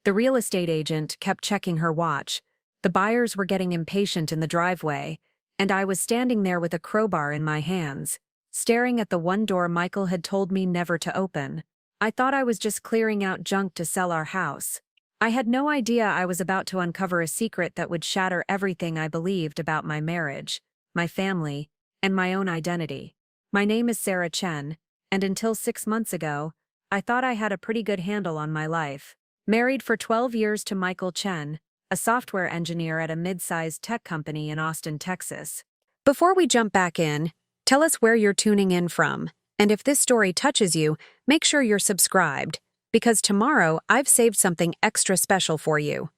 The real estate agent kept checking her watch. The buyers were getting impatient in the driveway, and I was standing there with a crowbar in my hands, staring at the one door Michael had told me never to open. I thought I was just clearing out junk to sell our house. I had no idea I was about to uncover a secret that would shatter everything I believed about my marriage, my family, and my own identity. My name is Sarah Chen, and until 6 months ago, I thought I had a pretty good handle on my life. Married for 12 years to Michael Chen, a software engineer at a mid-sized tech company in Austin, Texas. Before we jump back in, tell us where you're tuning in from, and if this story touches you, make sure you're subscribed, because tomorrow I've saved something extra special for you.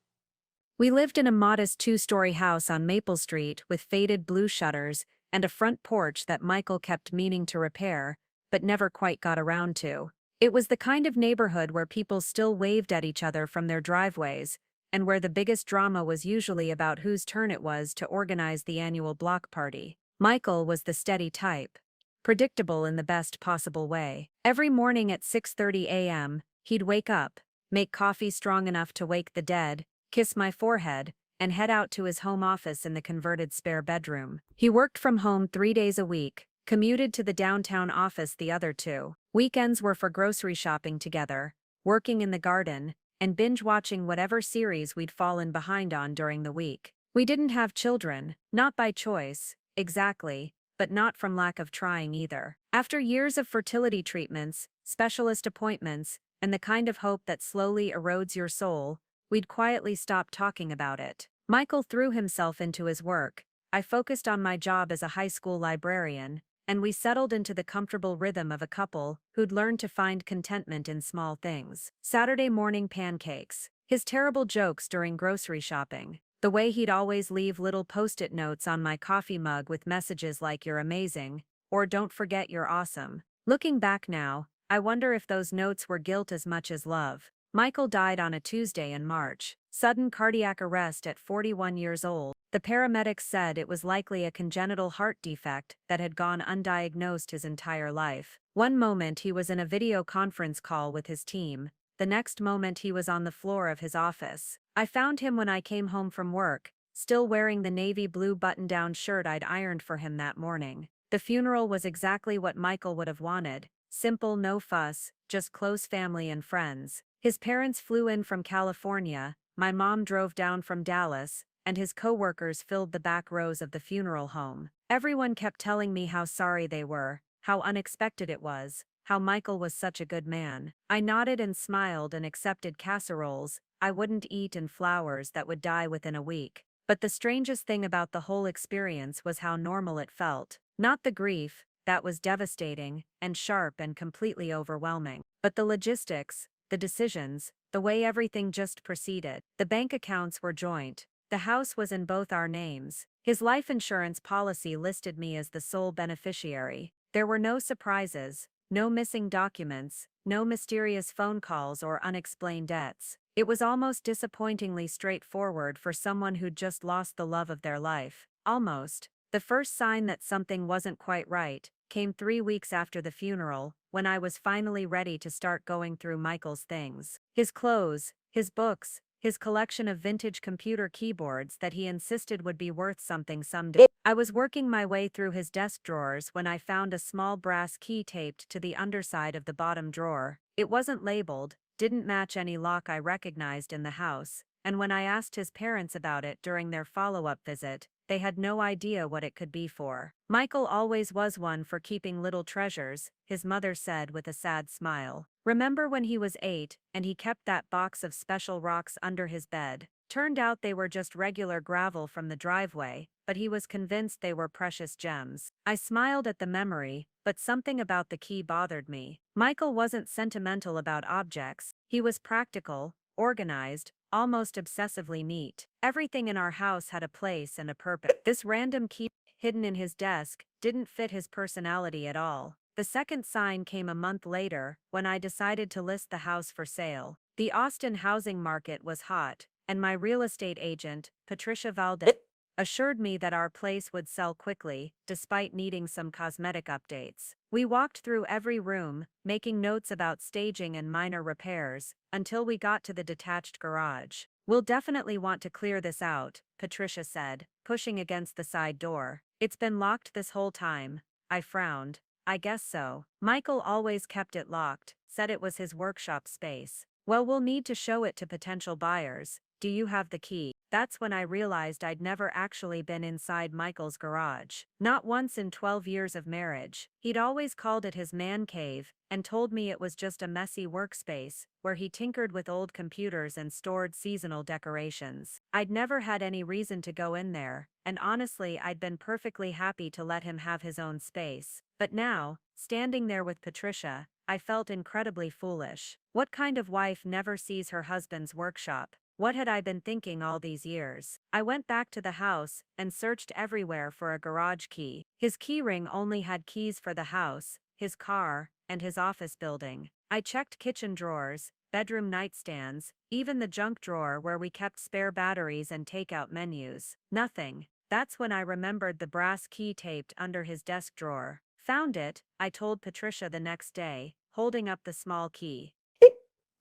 We lived in a modest 2-story house on Maple Street with faded blue shutters and a front porch that Michael kept meaning to repair, but never quite got around to. It was the kind of neighborhood where people still waved at each other from their driveways, and where the biggest drama was usually about whose turn it was to organize the annual block party. Michael was the steady type, predictable in the best possible way. Every morning at 6:30 a.m., he'd wake up, make coffee strong enough to wake the dead, kiss my forehead, and head out to his home office in the converted spare bedroom. He worked from home 3 days a week, commuted to the downtown office the other 2. Weekends were for grocery shopping together, working in the garden, and binge-watching whatever series we'd fallen behind on during the week. We didn't have children, not by choice, exactly, but not from lack of trying either. After years of fertility treatments, specialist appointments, and the kind of hope that slowly erodes your soul, we'd quietly stop talking about it. Michael threw himself into his work. I focused on my job as a high school librarian, and we settled into the comfortable rhythm of a couple who'd learned to find contentment in small things. Saturday morning pancakes, his terrible jokes during grocery shopping, the way he'd always leave little post-it notes on my coffee mug with messages like "You're amazing," or "Don't forget you're awesome." Looking back now, I wonder if those notes were guilt as much as love. Michael died on a Tuesday in March. Sudden cardiac arrest at 41 years old. The paramedics said it was likely a congenital heart defect that had gone undiagnosed his entire life. One moment he was in a video conference call with his team. The next moment he was on the floor of his office. I found him when I came home from work, still wearing the navy blue button-down shirt I'd ironed for him that morning. The funeral was exactly what Michael would have wanted. Simple, no fuss, just close family and friends. His parents flew in from California, my mom drove down from Dallas, and his co-workers filled the back rows of the funeral home. Everyone kept telling me how sorry they were, how unexpected it was, how Michael was such a good man. I nodded and smiled and accepted casseroles I wouldn't eat and flowers that would die within a week. But the strangest thing about the whole experience was how normal it felt. Not the grief, that was devastating, and sharp and completely overwhelming. But the logistics, the decisions, the way everything just proceeded. The bank accounts were joint. The house was in both our names. His life insurance policy listed me as the sole beneficiary. There were no surprises, no missing documents, no mysterious phone calls or unexplained debts. It was almost disappointingly straightforward for someone who'd just lost the love of their life. Almost. The first sign that something wasn't quite right came 3 weeks after the funeral, when I was finally ready to start going through Michael's things. His clothes, his books, his collection of vintage computer keyboards that he insisted would be worth something someday. I was working my way through his desk drawers when I found a small brass key taped to the underside of the bottom drawer. It wasn't labeled, didn't match any lock I recognized in the house, and when I asked his parents about it during their follow-up visit, they had no idea what it could be for. Michael always was one for keeping little treasures, his mother said with a sad smile. Remember when he was 8, and he kept that box of special rocks under his bed? Turned out they were just regular gravel from the driveway, but he was convinced they were precious gems. I smiled at the memory, but something about the key bothered me. Michael wasn't sentimental about objects, he was practical, organized, almost obsessively neat. Everything in our house had a place and a purpose. This random key, hidden in his desk, didn't fit his personality at all. The second sign came a month later, when I decided to list the house for sale. The Austin housing market was hot, and my real estate agent, Patricia Valdez, assured me that our place would sell quickly, despite needing some cosmetic updates. We walked through every room, making notes about staging and minor repairs, until we got to the detached garage. "We'll definitely want to clear this out," Patricia said, pushing against the side door. "It's been locked this whole time." I frowned. "I guess so. Michael always kept it locked, said it was his workshop space." "Well, we'll need to show it to potential buyers. Do you have the key?" That's when I realized I'd never actually been inside Michael's garage. Not once in 12 years of marriage. He'd always called it his man cave, and told me it was just a messy workspace, where he tinkered with old computers and stored seasonal decorations. I'd never had any reason to go in there, and honestly I'd been perfectly happy to let him have his own space. But now, standing there with Patricia, I felt incredibly foolish. What kind of wife never sees her husband's workshop? What had I been thinking all these years? I went back to the house and searched everywhere for a garage key. His keyring only had keys for the house, his car, and his office building. I checked kitchen drawers, bedroom nightstands, even the junk drawer where we kept spare batteries and takeout menus. Nothing. That's when I remembered the brass key taped under his desk drawer. "Found it," I told Patricia the next day, holding up the small key.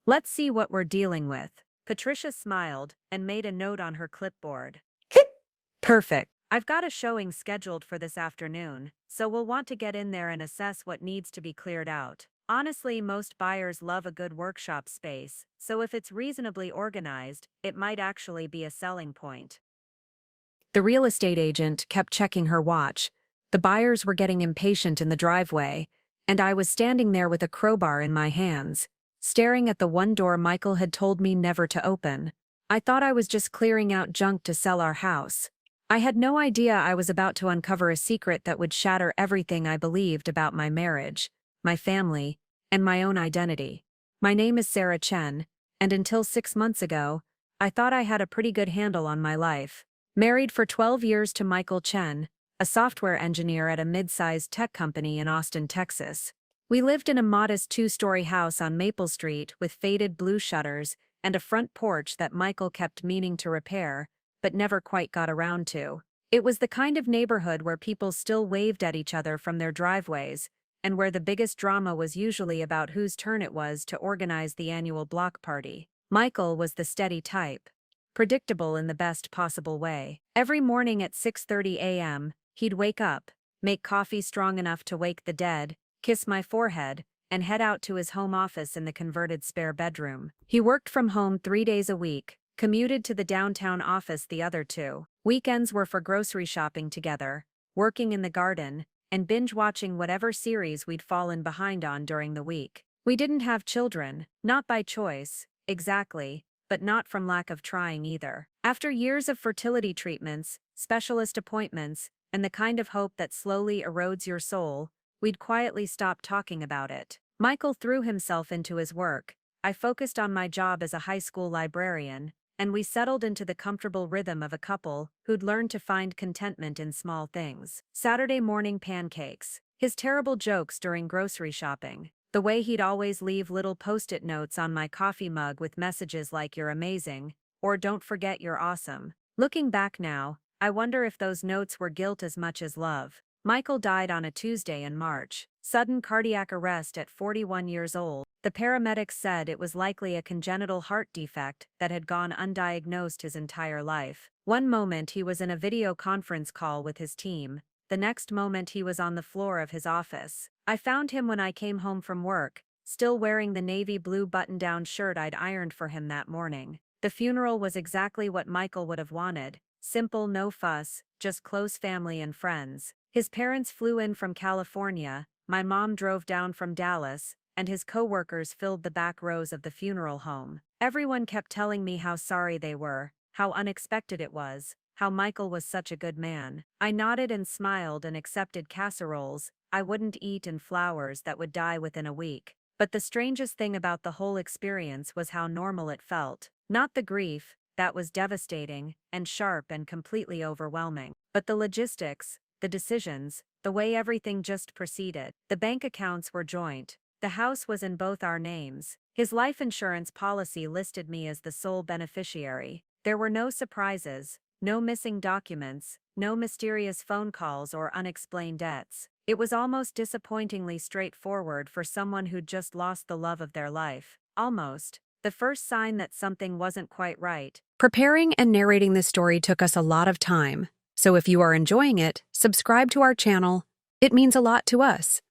"Let's see what we're dealing with." Patricia smiled and made a note on her clipboard. "Perfect. I've got a showing scheduled for this afternoon, so we'll want to get in there and assess what needs to be cleared out. Honestly, most buyers love a good workshop space, so if it's reasonably organized, it might actually be a selling point." The real estate agent kept checking her watch. The buyers were getting impatient in the driveway, and I was standing there with a crowbar in my hands, staring at the one door Michael had told me never to open. I thought I was just clearing out junk to sell our house. I had no idea I was about to uncover a secret that would shatter everything I believed about my marriage, my family, and my own identity. My name is Sarah Chen, and until 6 months ago, I thought I had a pretty good handle on my life. Married for 12 years to Michael Chen, a software engineer at a mid-sized tech company in Austin, Texas. We lived in a modest 2-story house on Maple Street with faded blue shutters and a front porch that Michael kept meaning to repair, but never quite got around to. It was the kind of neighborhood where people still waved at each other from their driveways, and where the biggest drama was usually about whose turn it was to organize the annual block party. Michael was the steady type. Predictable in the best possible way. Every morning at 6:30 a.m., he'd wake up, make coffee strong enough to wake the dead, kiss my forehead, and head out to his home office in the converted spare bedroom. He worked from home 3 days a week, commuted to the downtown office the other 2. Weekends were for grocery shopping together, working in the garden, and binge-watching whatever series we'd fallen behind on during the week. We didn't have children, not by choice, exactly, but not from lack of trying either. After years of fertility treatments, specialist appointments, and the kind of hope that slowly erodes your soul, we'd quietly stopped talking about it. Michael threw himself into his work. I focused on my job as a high school librarian, and we settled into the comfortable rhythm of a couple who'd learned to find contentment in small things. Saturday morning pancakes, his terrible jokes during grocery shopping, the way he'd always leave little post-it notes on my coffee mug with messages like "You're amazing," or "Don't forget you're awesome." Looking back now, I wonder if those notes were guilt as much as love. Michael died on a Tuesday in March. Sudden cardiac arrest at 41 years old. The paramedics said it was likely a congenital heart defect that had gone undiagnosed his entire life. One moment he was in a video conference call with his team. The next moment he was on the floor of his office. I found him when I came home from work, still wearing the navy blue button-down shirt I'd ironed for him that morning. The funeral was exactly what Michael would have wanted. Simple, no fuss, just close family and friends. His parents flew in from California, my mom drove down from Dallas, and his co-workers filled the back rows of the funeral home. Everyone kept telling me how sorry they were, how unexpected it was, how Michael was such a good man. I nodded and smiled and accepted casseroles I wouldn't eat and flowers that would die within a week. But the strangest thing about the whole experience was how normal it felt. Not the grief, that was devastating, and sharp and completely overwhelming, but the logistics, the decisions, the way everything just proceeded. The bank accounts were joint. The house was in both our names. His life insurance policy listed me as the sole beneficiary. There were no surprises, no missing documents, no mysterious phone calls or unexplained debts. It was almost disappointingly straightforward for someone who'd just lost the love of their life. Almost. The first sign that something wasn't quite right. Preparing and narrating this story took us a lot of time, so if you are enjoying it, subscribe to our channel. It means a lot to us.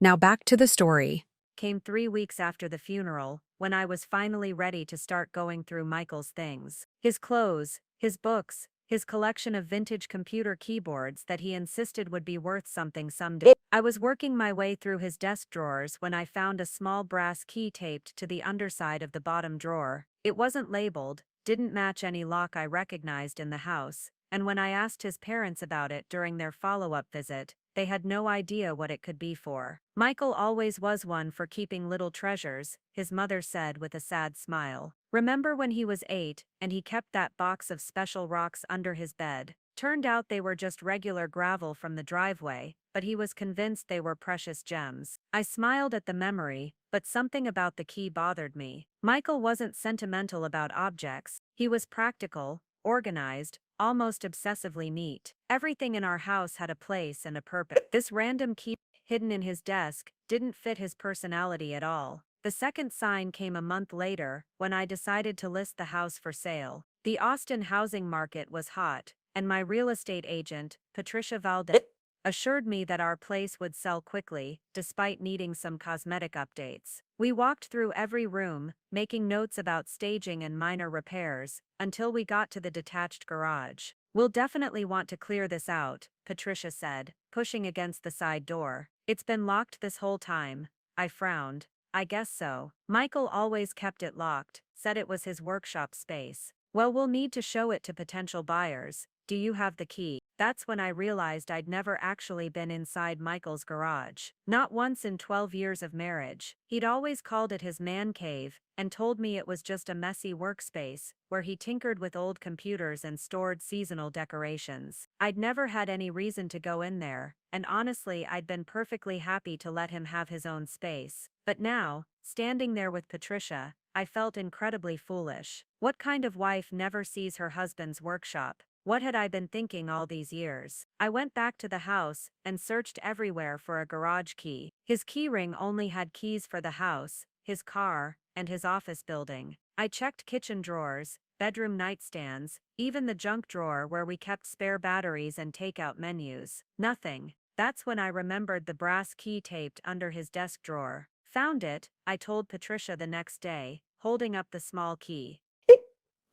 Now back to the story. Came 3 weeks after the funeral, when I was finally ready to start going through Michael's things. His clothes, his books, his collection of vintage computer keyboards that he insisted would be worth something someday. I was working my way through his desk drawers when I found a small brass key taped to the underside of the bottom drawer. It wasn't labeled, didn't match any lock I recognized in the house, and when I asked his parents about it during their follow-up visit, they had no idea what it could be for. Michael always was one for keeping little treasures, his mother said with a sad smile. Remember when he was 8, and he kept that box of special rocks under his bed? Turned out they were just regular gravel from the driveway, but he was convinced they were precious gems. I smiled at the memory, but something about the key bothered me. Michael wasn't sentimental about objects, he was practical, organized, almost obsessively neat. Everything in our house had a place and a purpose. This random key hidden in his desk didn't fit his personality at all. The second sign came a month later, when I decided to list the house for sale. The Austin housing market was hot, and my real estate agent, Patricia Valdez, assured me that our place would sell quickly, despite needing some cosmetic updates. We walked through every room, making notes about staging and minor repairs, until we got to the detached garage. We'll definitely want to clear this out, Patricia said, pushing against the side door. It's been locked this whole time. I frowned. I guess so. Michael always kept it locked, said it was his workshop space. Well, we'll need to show it to potential buyers. Do you have the key? That's when I realized I'd never actually been inside Michael's garage. Not once in 12 years of marriage. He'd always called it his man cave, and told me it was just a messy workspace, where he tinkered with old computers and stored seasonal decorations. I'd never had any reason to go in there, and honestly I'd been perfectly happy to let him have his own space. But now, standing there with Patricia, I felt incredibly foolish. What kind of wife never sees her husband's workshop? What had I been thinking all these years? I went back to the house and searched everywhere for a garage key. His keyring only had keys for the house, his car, and his office building. I checked kitchen drawers, bedroom nightstands, even the junk drawer where we kept spare batteries and takeout menus. Nothing. That's when I remembered the brass key taped under his desk drawer. Found it, I told Patricia the next day, holding up the small key.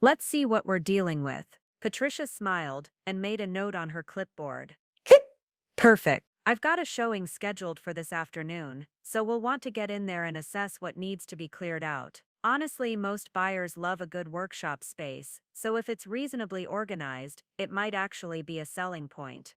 Let's see what we're dealing with. Patricia smiled and made a note on her clipboard. Perfect. I've got a showing scheduled for this afternoon, so we'll want to get in there and assess what needs to be cleared out. Honestly, most buyers love a good workshop space, so if it's reasonably organized, it might actually be a selling point.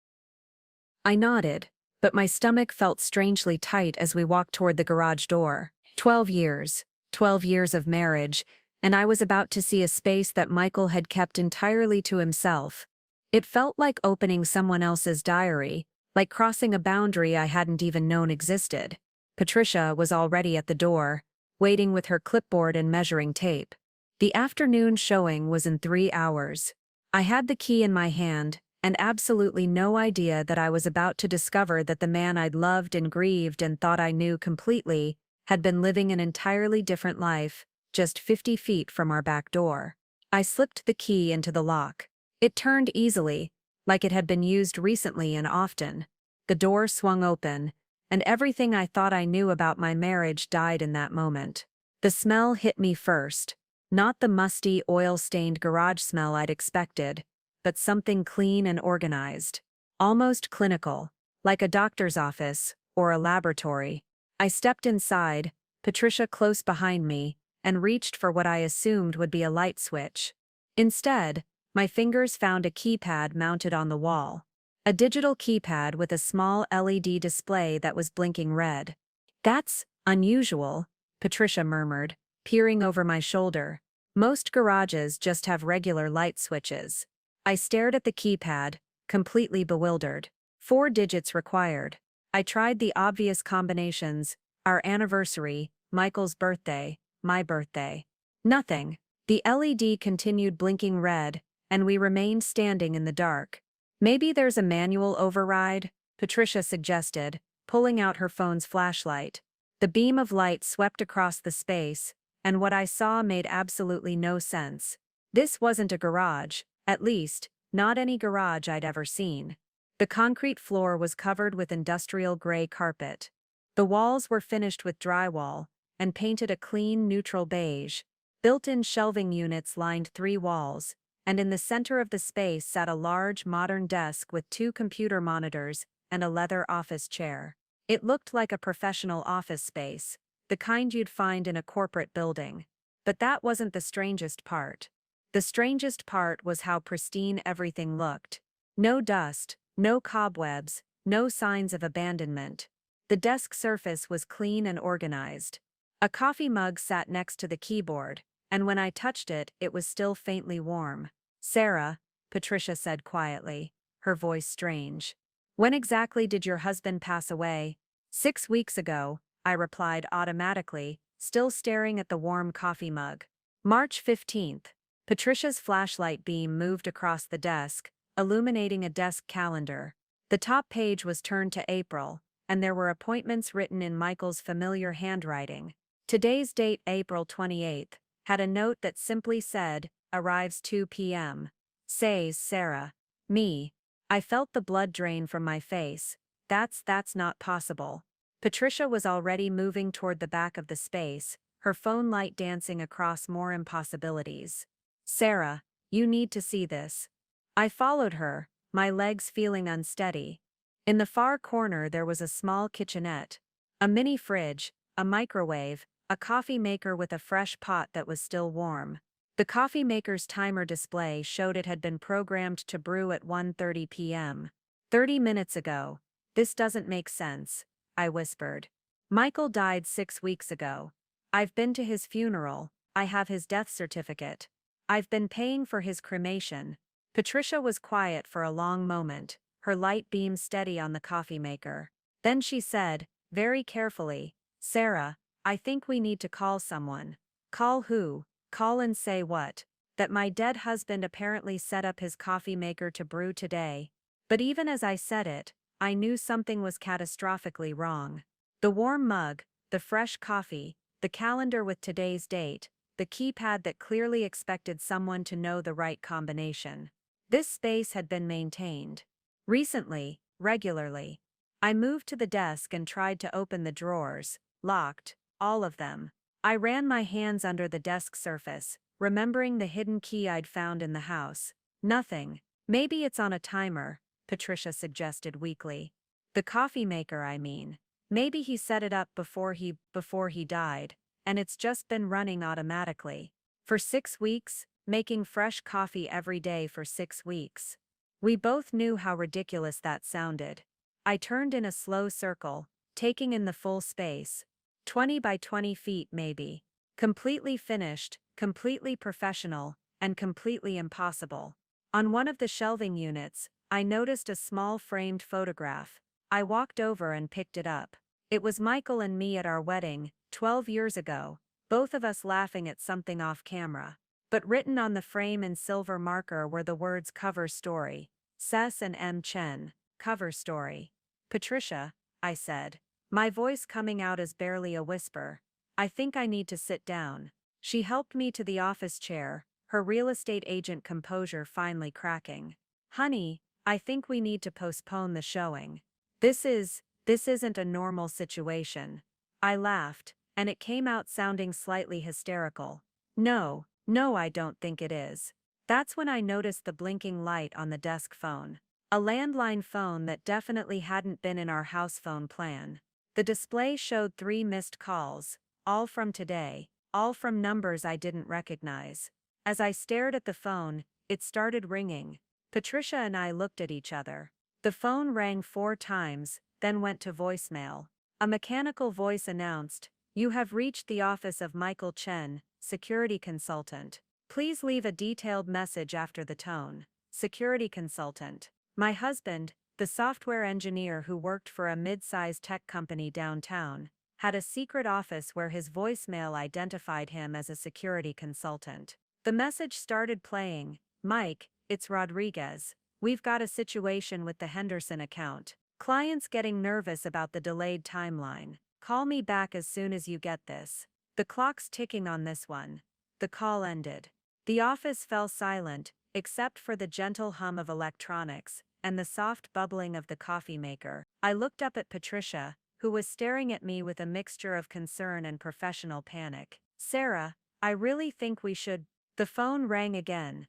I nodded, but my stomach felt strangely tight as we walked toward the garage door. 12 years. 12 years of marriage, and I was about to see a space that Michael had kept entirely to himself. It felt like opening someone else's diary, like crossing a boundary I hadn't even known existed. Patricia was already at the door, waiting with her clipboard and measuring tape. The afternoon showing was in 3 hours. I had the key in my hand, and absolutely no idea that I was about to discover that the man I'd loved and grieved and thought I knew completely had been living an entirely different life, just 50 feet from our back door. I slipped the key into the lock. It turned easily, like it had been used recently and often. The door swung open, and everything I thought I knew about my marriage died in that moment. The smell hit me first, not the musty, oil-stained garage smell I'd expected, but something clean and organized, almost clinical, like a doctor's office or a laboratory. I stepped inside, Patricia close behind me, and reached for what I assumed would be a light switch. Instead, my fingers found a keypad mounted on the wall. A digital keypad with a small LED display that was blinking red. That's unusual, Patricia murmured, peering over my shoulder. Most garages just have regular light switches. I stared at the keypad, completely bewildered. 4 digits required. I tried the obvious combinations: our anniversary, Michael's birthday, my birthday. Nothing. The LED continued blinking red, and we remained standing in the dark. Maybe there's a manual override, Patricia suggested, pulling out her phone's flashlight. The beam of light swept across the space, and what I saw made absolutely no sense. This wasn't a garage, at least, not any garage I'd ever seen. The concrete floor was covered with industrial gray carpet. The walls were finished with drywall, and painted a clean, neutral beige. Built-in shelving units lined 3 walls, and in the center of the space sat a large, modern desk with 2 computer monitors and a leather office chair. It looked like a professional office space, the kind you'd find in a corporate building. But that wasn't the strangest part. The strangest part was how pristine everything looked. No dust, no cobwebs, no signs of abandonment. The desk surface was clean and organized. A coffee mug sat next to the keyboard, and when I touched it, it was still faintly warm. "Sarah," Patricia said quietly, her voice strange. "When exactly did your husband pass away?" "6 weeks ago," I replied automatically, still staring at the warm coffee mug. "March 15th. Patricia's flashlight beam moved across the desk, illuminating a desk calendar. The top page was turned to April, and there were appointments written in Michael's familiar handwriting. Today's date, April 28th, had a note that simply said, "Arrives 2 p.m. Says Sarah." Me. I felt the blood drain from my face. That's not possible. Patricia was already moving toward the back of the space, her phone light dancing across more impossibilities. "Sarah, you need to see this." I followed her, my legs feeling unsteady. In the far corner there was a small kitchenette. A mini fridge, a microwave, a coffee maker with a fresh pot that was still warm. The coffee maker's timer display showed it had been programmed to brew at 1:30 p.m. 30 minutes ago. "This doesn't make sense," I whispered. "Michael died 6 weeks ago. I've been to his funeral, I have his death certificate. I've been paying for his cremation." Patricia was quiet for a long moment, her light beam steady on the coffee maker. Then she said, very carefully, "Sarah, I think we need to call someone." "Call who?" "Call and say what? That my dead husband apparently set up his coffee maker to brew today." But even as I said it, I knew something was catastrophically wrong. The warm mug, the fresh coffee, the calendar with today's date, the keypad that clearly expected someone to know the right combination. This space had been maintained. Recently, regularly. I moved to the desk and tried to open the drawers, locked, all of them. I ran my hands under the desk surface, remembering the hidden key I'd found in the house. Nothing. "Maybe it's on a timer," Patricia suggested weakly. "The coffee maker, I mean. Maybe he set it up before he died, and it's just been running automatically. For 6 weeks, making fresh coffee every day for 6 weeks." We both knew how ridiculous that sounded. I turned in a slow circle, taking in the full space. 20 by 20 feet maybe. Completely finished, completely professional, and completely impossible. On one of the shelving units, I noticed a small framed photograph. I walked over and picked it up. It was Michael and me at our wedding, 12 years ago, both of us laughing at something off camera. But written on the frame in silver marker were the words "Cover Story." Cess and M. Chen, "Cover Story." "Patricia," I said, my voice coming out as barely a whisper, "I think I need to sit down." She helped me to the office chair, her real estate agent composure finally cracking. "Honey, I think we need to postpone the showing. This isn't a normal situation." I laughed, and it came out sounding slightly hysterical. No, I don't think it is." That's when I noticed the blinking light on the desk phone. A landline phone that definitely hadn't been in our house phone plan. The display showed 3 missed calls, all from today, all from numbers I didn't recognize. As I stared at the phone, it started ringing. Patricia and I looked at each other. The phone rang 4 times, then went to voicemail. A mechanical voice announced, "You have reached the office of Michael Chen, security consultant. Please leave a detailed message after the tone." Security consultant. My husband, the software engineer who worked for a mid-sized tech company downtown, had a secret office where his voicemail identified him as a security consultant. The message started playing. "Mike, it's Rodriguez. We've got a situation with the Henderson account. Clients getting nervous about the delayed timeline. Call me back as soon as you get this. The clock's ticking on this one. The call ended. The office fell silent, except for the gentle hum of electronics and the soft bubbling of the coffee maker. I looked up at Patricia, who was staring at me with a mixture of concern and professional panic. Sarah, I really think we should. The phone rang again.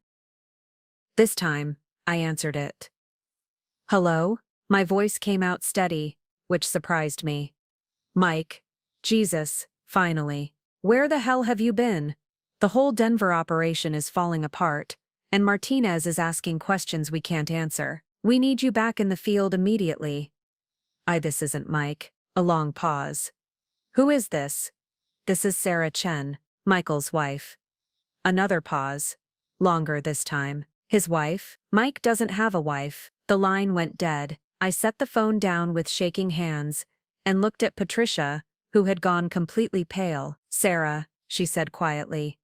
This time, I answered it. Hello? My voice came out steady, which surprised me. Mike. Jesus, finally. Where the hell have you been? The whole Denver operation is falling apart, and Martinez is asking questions we can't answer. We need you back in the field immediately. This isn't Mike. A long pause. Who is this? This is Sarah Chen, Michael's wife. Another pause. Longer this time. His wife? Mike doesn't have a wife. The line went dead. I set the phone down with shaking hands and looked at Patricia, who had gone completely pale. Sarah, she said quietly.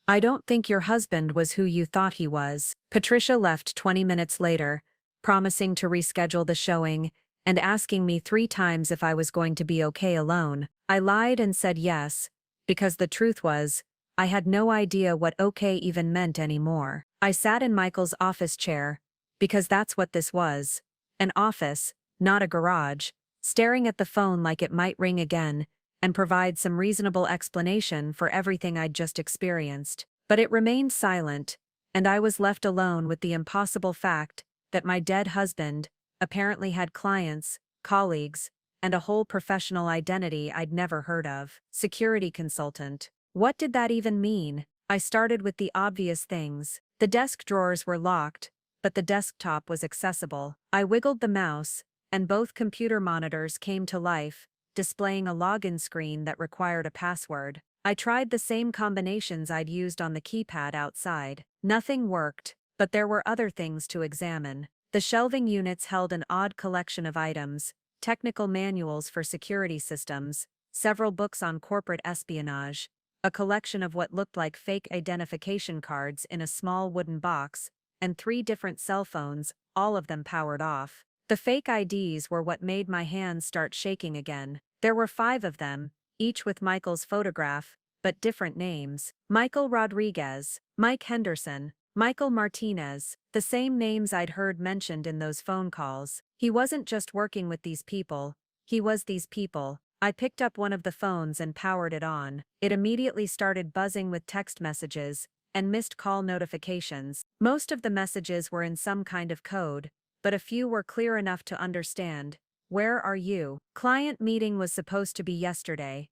I don't think your husband was who you thought he was. Patricia left 20 minutes later, promising to reschedule the showing and asking me 3 times if I was going to be okay alone. I lied and said yes, because the truth was, I had no idea what okay even meant anymore. I sat in Michael's office chair, because that's what this was. An office, not a garage, staring at the phone like it might ring again and provide some reasonable explanation for everything I'd just experienced. But it remained silent, and I was left alone with the impossible fact that my dead husband apparently had clients, colleagues, and a whole professional identity I'd never heard of. Security consultant. What did that even mean? I started with the obvious things. The desk drawers were locked, but the desktop was accessible. I wiggled the mouse, and both computer monitors came to life, displaying a login screen that required a password. I tried the same combinations I'd used on the keypad outside. Nothing worked, but there were other things to examine. The shelving units held an odd collection of items, technical manuals for security systems, several books on corporate espionage, a collection of what looked like fake identification cards in a small wooden box, and 3 different cell phones, all of them powered off. The fake IDs were what made my hands start shaking again. There were 5 of them, each with Michael's photograph, but different names. Michael Rodriguez, Mike Henderson, Michael Martinez, the same names I'd heard mentioned in those phone calls. He wasn't just working with these people, he was these people. I picked up one of the phones and powered it on. It immediately started buzzing with text messages and missed call notifications. Most of the messages were in some kind of code, but a few were clear enough to understand. Where are you? Client meeting was supposed to be yesterday.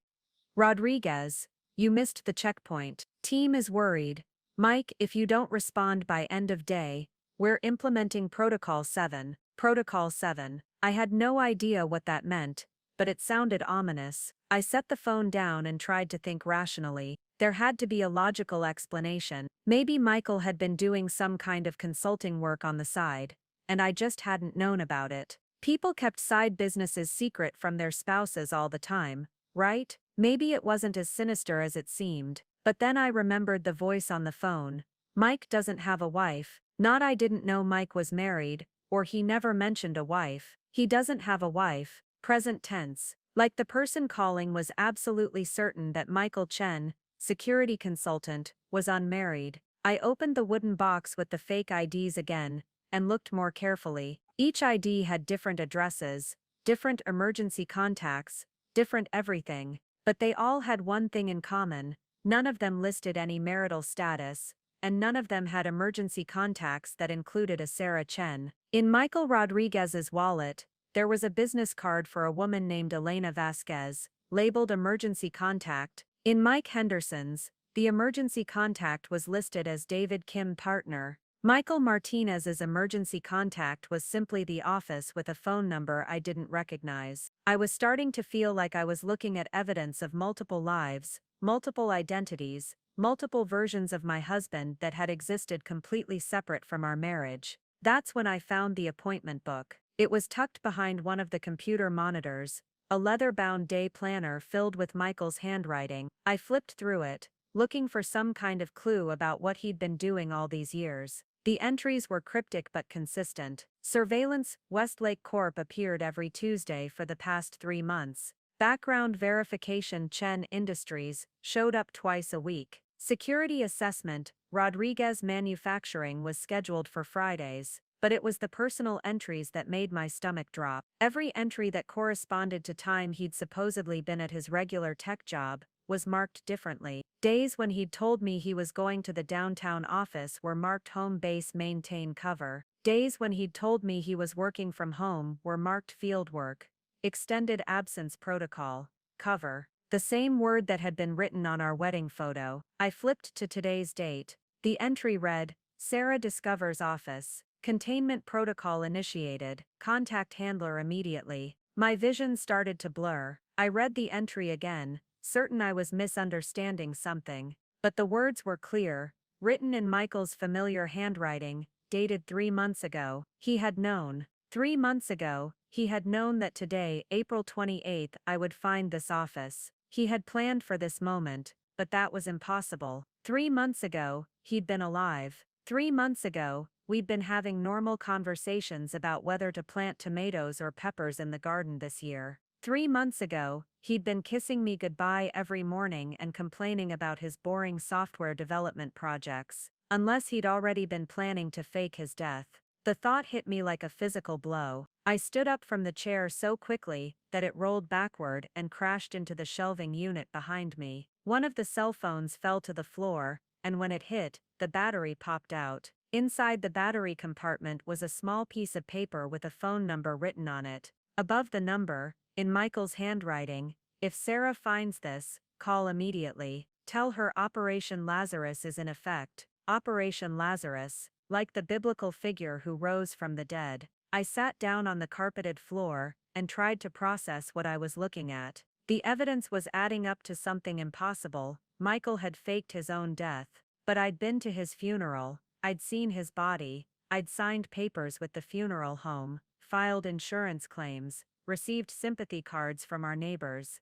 Rodriguez, you missed the checkpoint. Team is worried. Mike, if you don't respond by end of day, we're implementing Protocol 7. Protocol 7. I had no idea what that meant, but it sounded ominous. I set the phone down and tried to think rationally. There had to be a logical explanation. Maybe Michael had been doing some kind of consulting work on the side, and I just hadn't known about it. People kept side businesses secret from their spouses all the time, right? Maybe it wasn't as sinister as it seemed. But then I remembered the voice on the phone. Mike doesn't have a wife. Not I didn't know Mike was married, or he never mentioned a wife. He doesn't have a wife. Present tense. Like the person calling was absolutely certain that Michael Chen, security consultant, was unmarried. I opened the wooden box with the fake IDs again, and looked more carefully. Each ID had different addresses, different emergency contacts, different everything. But they all had one thing in common. None of them listed any marital status, and none of them had emergency contacts that included a Sarah Chen. In Michael Rodriguez's wallet, there was a business card for a woman named Elena Vasquez, labeled emergency contact. In Mike Henderson's, the emergency contact was listed as David Kim partner. Michael Martinez's emergency contact was simply the office with a phone number I didn't recognize. I was starting to feel like I was looking at evidence of multiple lives, multiple identities, multiple versions of my husband that had existed completely separate from our marriage. That's when I found the appointment book. It was tucked behind one of the computer monitors, a leather-bound day planner filled with Michael's handwriting. I flipped through it, looking for some kind of clue about what he'd been doing all these years. The entries were cryptic but consistent. Surveillance, Westlake Corp appeared every Tuesday for the past 3 months. Background verification, Chen Industries, showed up twice a week. Security assessment, Rodriguez Manufacturing, was scheduled for Fridays. But it was the personal entries that made my stomach drop. Every entry that corresponded to time he'd supposedly been at his regular tech job was marked differently. Days when he'd told me he was going to the downtown office were marked home base maintain cover. Days when he'd told me he was working from home were marked field work. Extended absence protocol cover. The same word that had been written on our wedding photo. I flipped to today's date. The entry read, Sarah discovers office. Containment protocol initiated. Contact handler immediately. My vision started to blur. I read the entry again, certain I was misunderstanding something. But the words were clear, written in Michael's familiar handwriting, dated 3 months ago. He had known. 3 months ago, he had known that today, April 28th, I would find this office. He had planned for this moment, but that was impossible. 3 months ago, he'd been alive. 3 months ago, we'd been having normal conversations about whether to plant tomatoes or peppers in the garden this year. 3 months ago, he'd been kissing me goodbye every morning and complaining about his boring software development projects, unless he'd already been planning to fake his death. The thought hit me like a physical blow. I stood up from the chair so quickly that it rolled backward and crashed into the shelving unit behind me. One of the cell phones fell to the floor, and when it hit, the battery popped out. Inside the battery compartment was a small piece of paper with a phone number written on it. Above the number, in Michael's handwriting, if Sarah finds this, call immediately. Tell her Operation Lazarus is in effect. Operation Lazarus, like the biblical figure who rose from the dead. I sat down on the carpeted floor and tried to process what I was looking at. The evidence was adding up to something impossible. Michael had faked his own death. But I'd been to his funeral, I'd seen his body, I'd signed papers with the funeral home, filed insurance claims, received sympathy cards from our neighbors.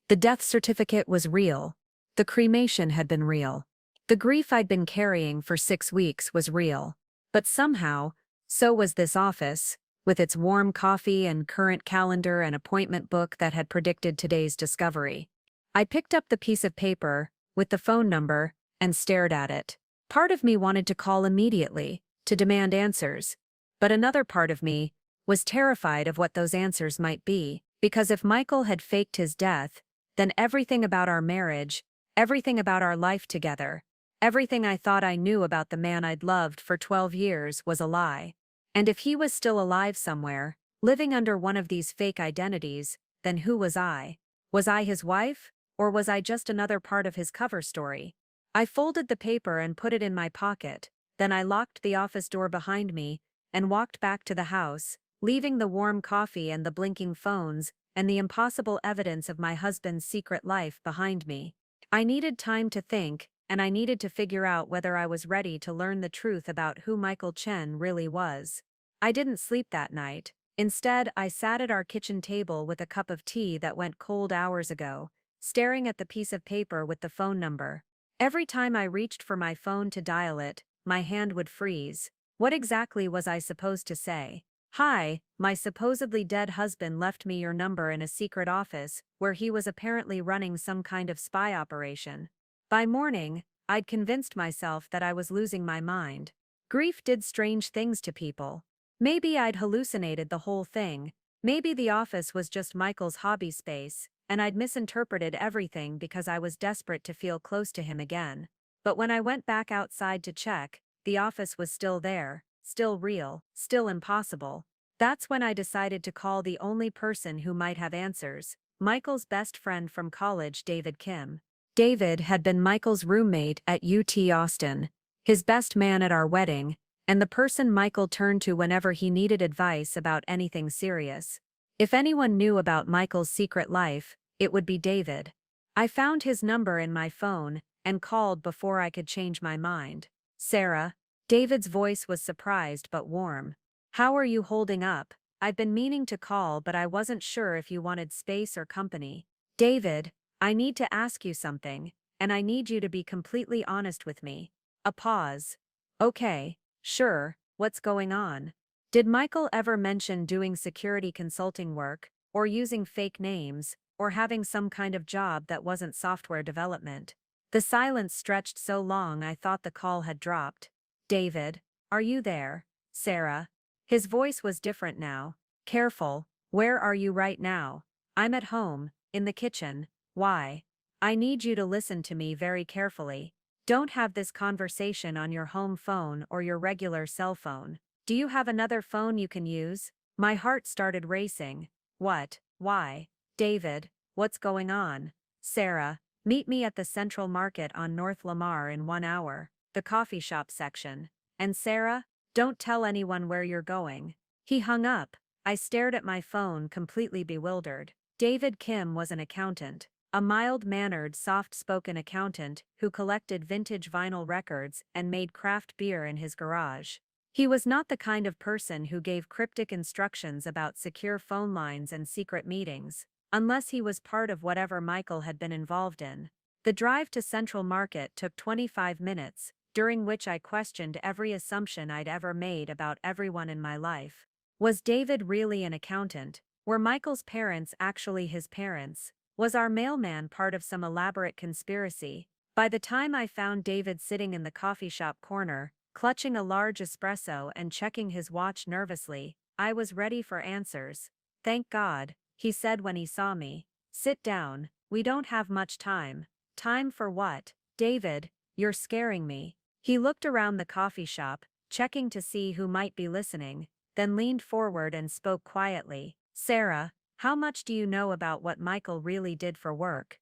The death certificate was real. The cremation had been real. The grief I'd been carrying for 6 weeks was real. But somehow, so was this office, with its warm coffee and current calendar and appointment book that had predicted today's discovery. I picked up the piece of paper, with the phone number, and stared at it. Part of me wanted to call immediately, to demand answers. But another part of me was terrified of what those answers might be, because if Michael had faked his death, then everything about our marriage, everything about our life together, everything I thought I knew about the man I'd loved for 12 years was a lie. And if he was still alive somewhere, living under one of these fake identities, then who was I? Was I his wife? Or was I just another part of his cover story? I folded the paper and put it in my pocket, then I locked the office door behind me and walked back to the house, leaving the warm coffee and the blinking phones and the impossible evidence of my husband's secret life behind me. I needed time to think, and I needed to figure out whether I was ready to learn the truth about who Michael Chen really was. I didn't sleep that night. Instead, I sat at our kitchen table with a cup of tea that went cold hours ago, staring at the piece of paper with the phone number. Every time I reached for my phone to dial it, my hand would freeze. What exactly was I supposed to say? Hi, my supposedly dead husband left me your number in a secret office where he was apparently running some kind of spy operation. By morning, I'd convinced myself that I was losing my mind. Grief did strange things to people. Maybe I'd hallucinated the whole thing. Maybe the office was just Michael's hobby space, and I'd misinterpreted everything because I was desperate to feel close to him again. But when I went back outside to check, the office was still there, still real, still impossible. That's when I decided to call the only person who might have answers, Michael's best friend from college, David Kim. David had been Michael's roommate at UT Austin, his best man at our wedding, and the person Michael turned to whenever he needed advice about anything serious. If anyone knew about Michael's secret life, it would be David. I found his number in my phone and called before I could change my mind. Sarah. David's voice was surprised but warm. How are you holding up? I've been meaning to call, but I wasn't sure if you wanted space or company. David, I need to ask you something, and I need you to be completely honest with me. A pause. Okay, sure, what's going on? Did Michael ever mention doing security consulting work, or using fake names, or having some kind of job that wasn't software development? The silence stretched so long I thought the call had dropped. David, are you there? Sarah. His voice was different now. Careful, where are you right now? I'm at home, in the kitchen. Why? I need you to listen to me very carefully. Don't have this conversation on your home phone or your regular cell phone. Do you have another phone you can use? My heart started racing. What? Why? David, what's going on? Sarah, meet me at the Central Market on North Lamar in 1 hour, the coffee shop section. And Sarah, don't tell anyone where you're going. He hung up. I stared at my phone, completely bewildered. David Kim was an accountant. A mild-mannered, soft-spoken accountant who collected vintage vinyl records and made craft beer in his garage. He was not the kind of person who gave cryptic instructions about secure phone lines and secret meetings, unless he was part of whatever Michael had been involved in. The drive to Central Market took 25 minutes, during which I questioned every assumption I'd ever made about everyone in my life. Was David really an accountant? Were Michael's parents actually his parents? Was our mailman part of some elaborate conspiracy? By the time I found David sitting in the coffee shop corner, clutching a large espresso and checking his watch nervously, I was ready for answers. Thank God, he said when he saw me. Sit down, we don't have much time. Time for what? David, you're scaring me. He looked around the coffee shop, checking to see who might be listening, then leaned forward and spoke quietly. Sarah, how much do you know about what Michael really did for work?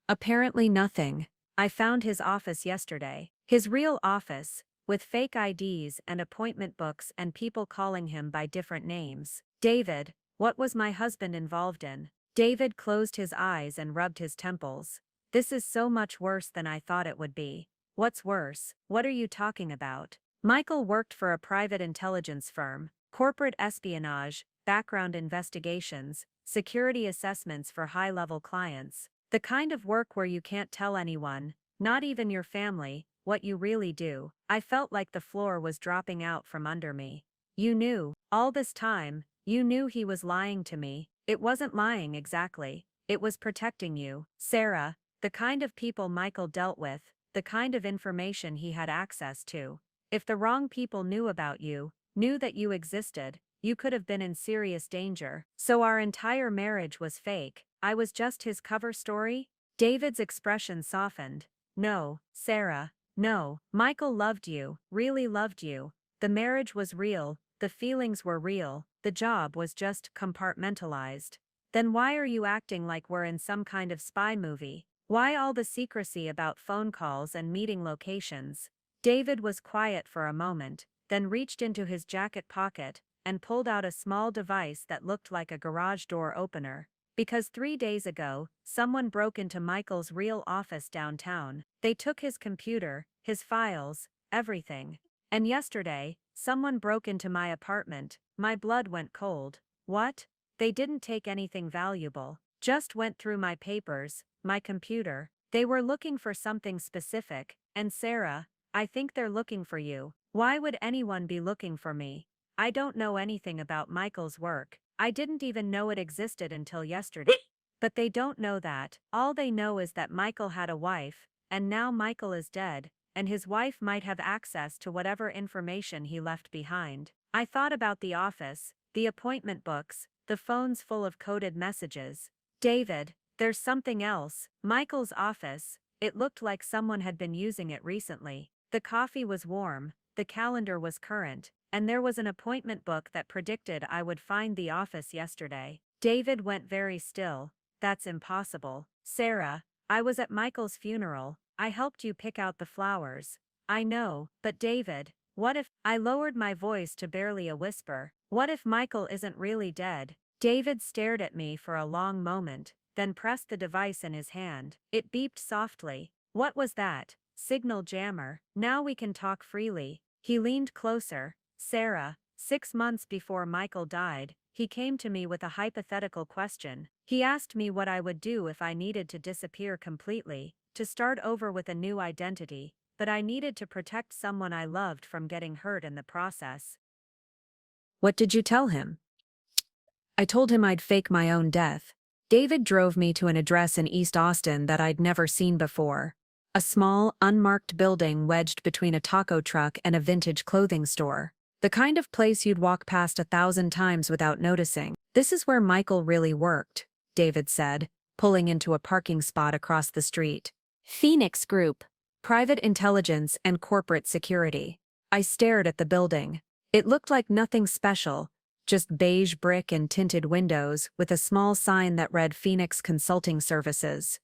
Apparently nothing. I found his office yesterday. His real office, with fake IDs and appointment books and people calling him by different names. David, what was my husband involved in? David closed his eyes and rubbed his temples. This is so much worse than I thought it would be. What's worse? What are you talking about? Michael worked for a private intelligence firm, corporate espionage, background investigations, security assessments for high-level clients. The kind of work where you can't tell anyone, not even your family, what you really do. I felt like the floor was dropping out from under me. You knew, all this time, you knew he was lying to me. It wasn't lying exactly. It was protecting you. Sarah, the kind of people Michael dealt with, the kind of information he had access to. If the wrong people knew about you, knew that you existed, you could have been in serious danger. So our entire marriage was fake. I was just his cover story? David's expression softened. No, Sarah, no. Michael loved you, really loved you. The marriage was real, the feelings were real, the job was just compartmentalized. Then why are you acting like we're in some kind of spy movie? Why all the secrecy about phone calls and meeting locations? David was quiet for a moment, then reached into his jacket pocket and pulled out a small device that looked like a garage door opener. Because 3 days ago, someone broke into Michael's real office downtown. They took his computer, his files, everything. And yesterday, someone broke into my apartment. My blood went cold. What? They didn't take anything valuable. Just went through my papers, my computer. They were looking for something specific. And Sarah, I think they're looking for you. Why would anyone be looking for me? I don't know anything about Michael's work. I didn't even know it existed until yesterday. But they don't know that. All they know is that Michael had a wife, and now Michael is dead, and his wife might have access to whatever information he left behind. I thought about the office, the appointment books, the phones full of coded messages. David, there's something else. Michael's office, it looked like someone had been using it recently. The coffee was warm, the calendar was current, and there was an appointment book that predicted I would find the office yesterday. David went very still. That's impossible. Sarah, I was at Michael's funeral. I helped you pick out the flowers. I know, but David, what if— I lowered my voice to barely a whisper. What if Michael isn't really dead? David stared at me for a long moment, then pressed the device in his hand. It beeped softly. What was that? Signal jammer. Now we can talk freely. He leaned closer. Sarah, 6 months before Michael died, he came to me with a hypothetical question. He asked me what I would do if I needed to disappear completely, to start over with a new identity. but I needed to protect someone I loved from getting hurt in the process. What did you tell him? I told him I'd fake my own death. David drove me to an address in East Austin that I'd never seen before. A small, unmarked building wedged between a taco truck and a vintage clothing store. The kind of place you'd walk past 1,000 times without noticing. This is where Michael really worked, David said, pulling into a parking spot across the street. Phoenix Group. Private intelligence and corporate security. I stared at the building. It looked like nothing special, just beige brick and tinted windows with a small sign that read Phoenix Consulting Services.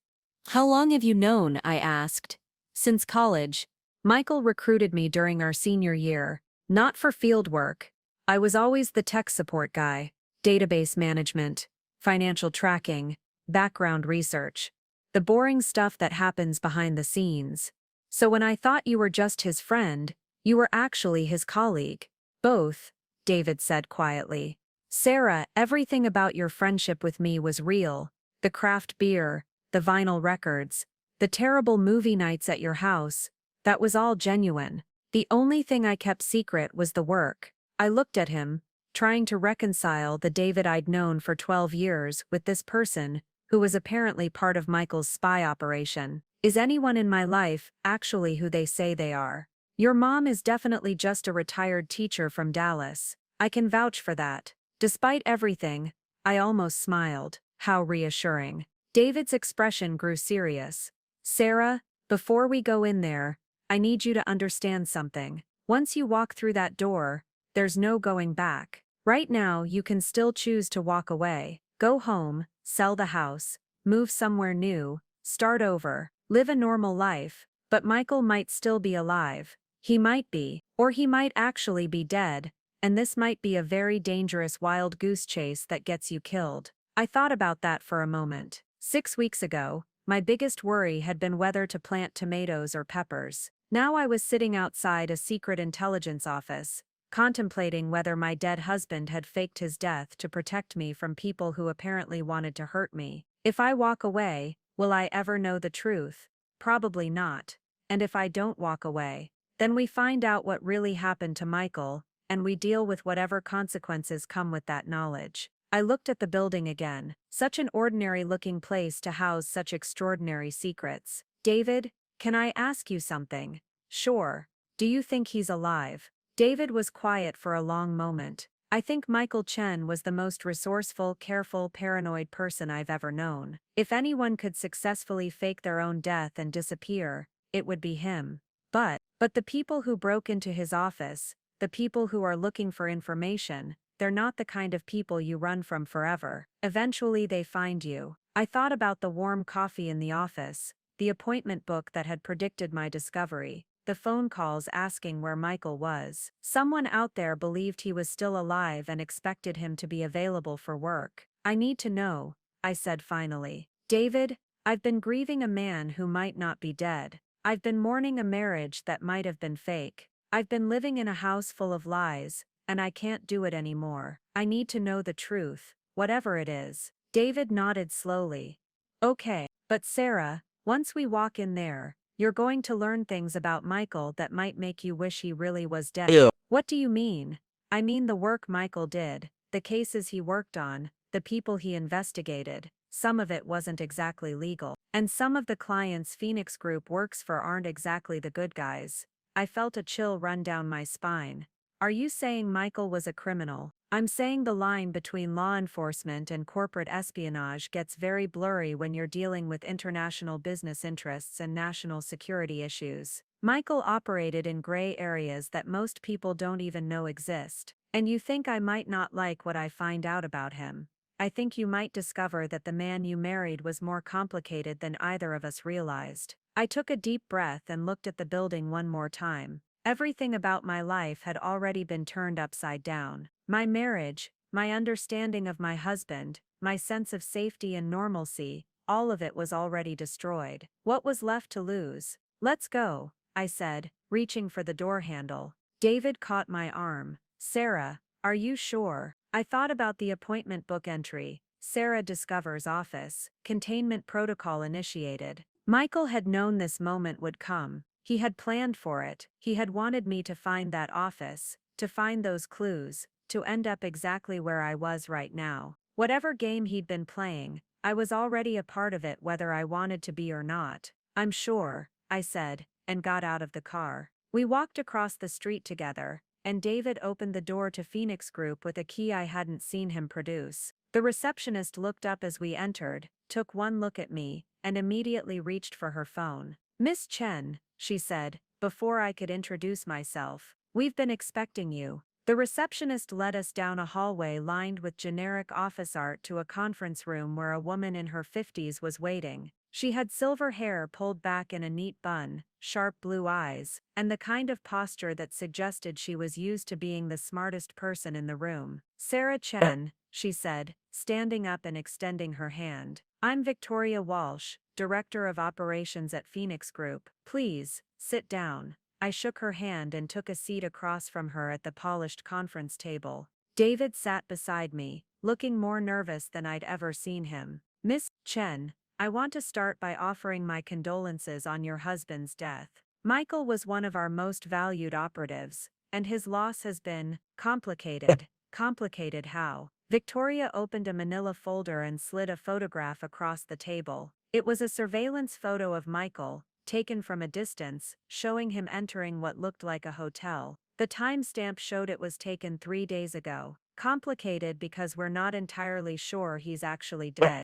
How long have you known? I asked. Since college. Michael recruited me during our senior year, not for field work. I was always the tech support guy, database management, financial tracking, background research. The boring stuff that happens behind the scenes. So when I thought you were just his friend, you were actually his colleague. Both, David said quietly. Sarah, everything about your friendship with me was real. The craft beer, the vinyl records, the terrible movie nights at your house. That was all genuine. The only thing I kept secret was the work. I looked at him, trying to reconcile the David I'd known for 12 years with this person, who was apparently part of Michael's spy operation. Is anyone in my life actually who they say they are? Your mom is definitely just a retired teacher from Dallas. I can vouch for that. Despite everything, I almost smiled. How reassuring. David's expression grew serious. Sarah, before we go in there, I need you to understand something. Once you walk through that door, there's no going back. Right now, you can still choose to walk away. Go home, sell the house, move somewhere new, start over, live a normal life, but Michael might still be alive. He might be, or he might actually be dead, and this might be a very dangerous wild goose chase that gets you killed. I thought about that for a moment. 6 weeks ago, my biggest worry had been whether to plant tomatoes or peppers. Now I was sitting outside a secret intelligence office, contemplating whether my dead husband had faked his death to protect me from people who apparently wanted to hurt me. If I walk away, will I ever know the truth? Probably not. And if I don't walk away, then we find out what really happened to Michael, and we deal with whatever consequences come with that knowledge. I looked at the building again. Such an ordinary-looking place to house such extraordinary secrets. David, can I ask you something? Sure. Do you think he's alive? David was quiet for a long moment. I think Michael Chen was the most resourceful, careful, paranoid person I've ever known. If anyone could successfully fake their own death and disappear, it would be him. But the people who broke into his office, the people who are looking for information, they're not the kind of people you run from forever. Eventually they find you. I thought about the warm coffee in the office, the appointment book that had predicted my discovery, the phone calls asking where Michael was. Someone out there believed he was still alive and expected him to be available for work. I need to know, I said finally. David, I've been grieving a man who might not be dead. I've been mourning a marriage that might have been fake. I've been living in a house full of lies, and I can't do it anymore. I need to know the truth, whatever it is. David nodded slowly. Okay, but Sarah, once we walk in there, you're going to learn things about Michael that might make you wish he really was dead. Ew. What do you mean? I mean the work Michael did, the cases he worked on, the people he investigated. Some of it wasn't exactly legal. And some of the clients Phoenix Group works for aren't exactly the good guys. I felt a chill run down my spine. Are you saying Michael was a criminal? I'm saying the line between law enforcement and corporate espionage gets very blurry when you're dealing with international business interests and national security issues. Michael operated in gray areas that most people don't even know exist. And you think I might not like what I find out about him. I think you might discover that the man you married was more complicated than either of us realized. I took a deep breath and looked at the building one more time. Everything about my life had already been turned upside down. My marriage, my understanding of my husband, my sense of safety and normalcy, all of it was already destroyed. What was left to lose? Let's go, I said, reaching for the door handle. David caught my arm. Sarah, are you sure? I thought about the appointment book entry. Sarah discovers office. Containment protocol initiated. Michael had known this moment would come. He had planned for it. He had wanted me to find that office, to find those clues, to end up exactly where I was right now. Whatever game he'd been playing, I was already a part of it whether I wanted to be or not. I'm sure, I said, and got out of the car. We walked across the street together, and David opened the door to Phoenix Group with a key I hadn't seen him produce. The receptionist looked up as we entered, took one look at me, and immediately reached for her phone. "Miss Chen," she said, before I could introduce myself. "We've been expecting you." The receptionist led us down a hallway lined with generic office art to a conference room where a woman in her 50s was waiting. She had silver hair pulled back in a neat bun, sharp blue eyes, and the kind of posture that suggested she was used to being the smartest person in the room. "Sarah Chen," she said, standing up and extending her hand. "I'm Victoria Walsh, Director of Operations at Phoenix Group. Please, sit down." I shook her hand and took a seat across from her at the polished conference table. David sat beside me, looking more nervous than I'd ever seen him. "Miss Chen, I want to start by offering my condolences on your husband's death. Michael was one of our most valued operatives, and his loss has been complicated." "Complicated how?" Victoria opened a manila folder and slid a photograph across the table. It was a surveillance photo of Michael, taken from a distance, showing him entering what looked like a hotel. The timestamp showed it was taken 3 days ago. "Complicated because we're not entirely sure he's actually dead."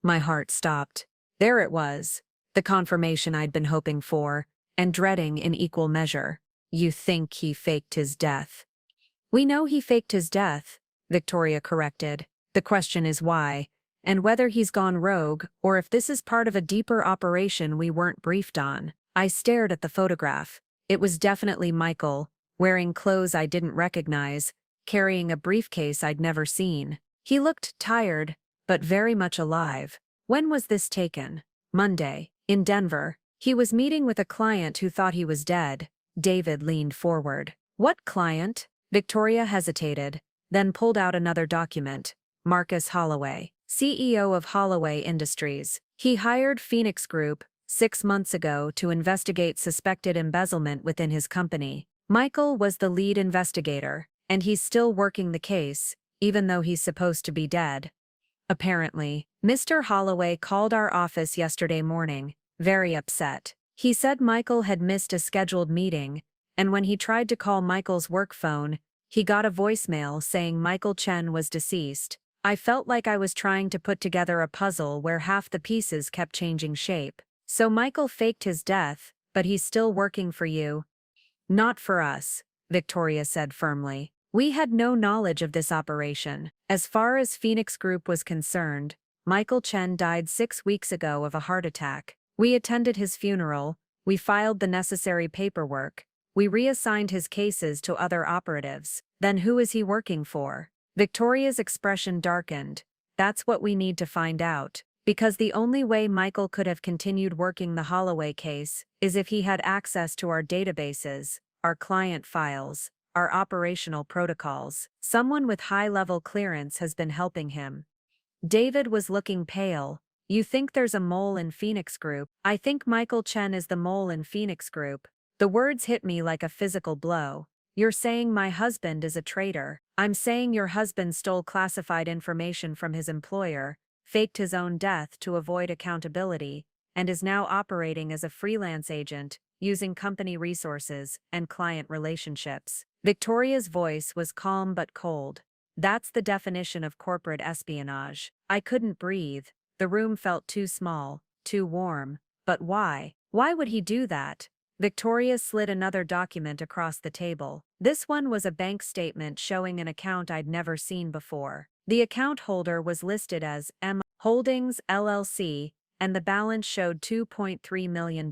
My heart stopped. There it was, the confirmation I'd been hoping for, and dreading in equal measure. "You think he faked his death?" "We know he faked his death," Victoria corrected. "The question is why, and whether he's gone rogue or if this is part of a deeper operation we weren't briefed on." I stared at the photograph. It was definitely Michael, wearing clothes I didn't recognize, carrying a briefcase I'd never seen. He looked tired, but very much alive. "When was this taken?" "Monday, in Denver. He was meeting with a client who thought he was dead." David leaned forward. "What client?" Victoria hesitated, then pulled out another document. "Marcus Holloway, CEO of Holloway Industries. He hired Phoenix Group 6 months ago to investigate suspected embezzlement within his company. Michael was the lead investigator, and he's still working the case, even though he's supposed to be dead." Apparently, Mr. Holloway called our office yesterday morning, very upset. He said Michael had missed a scheduled meeting, and when he tried to call Michael's work phone, he got a voicemail saying Michael Chen was deceased. I felt like I was trying to put together a puzzle where half the pieces kept changing shape. "So Michael faked his death, but he's still working for you?" "Not for us," Victoria said firmly. "We had no knowledge of this operation. As far as Phoenix Group was concerned, Michael Chen died 6 weeks ago of a heart attack. We attended his funeral, we filed the necessary paperwork, we reassigned his cases to other operatives. Then who is he working for?" Victoria's expression darkened. "That's what we need to find out. Because the only way Michael could have continued working the Holloway case is if he had access to our databases, our client files, our operational protocols. Someone with high-level clearance has been helping him." David was looking pale. "You think there's a mole in Phoenix Group?" "I think Michael Chen is the mole in Phoenix Group." The words hit me like a physical blow. "You're saying my husband is a traitor." "I'm saying your husband stole classified information from his employer, faked his own death to avoid accountability, and is now operating as a freelance agent, using company resources and client relationships." Victoria's voice was calm but cold. "That's the definition of corporate espionage." I couldn't breathe. The room felt too small, too warm. "But why? Why would he do that?" Victoria slid another document across the table. This one was a bank statement showing an account I'd never seen before. The account holder was listed as M Holdings LLC, and the balance showed $2.3 million.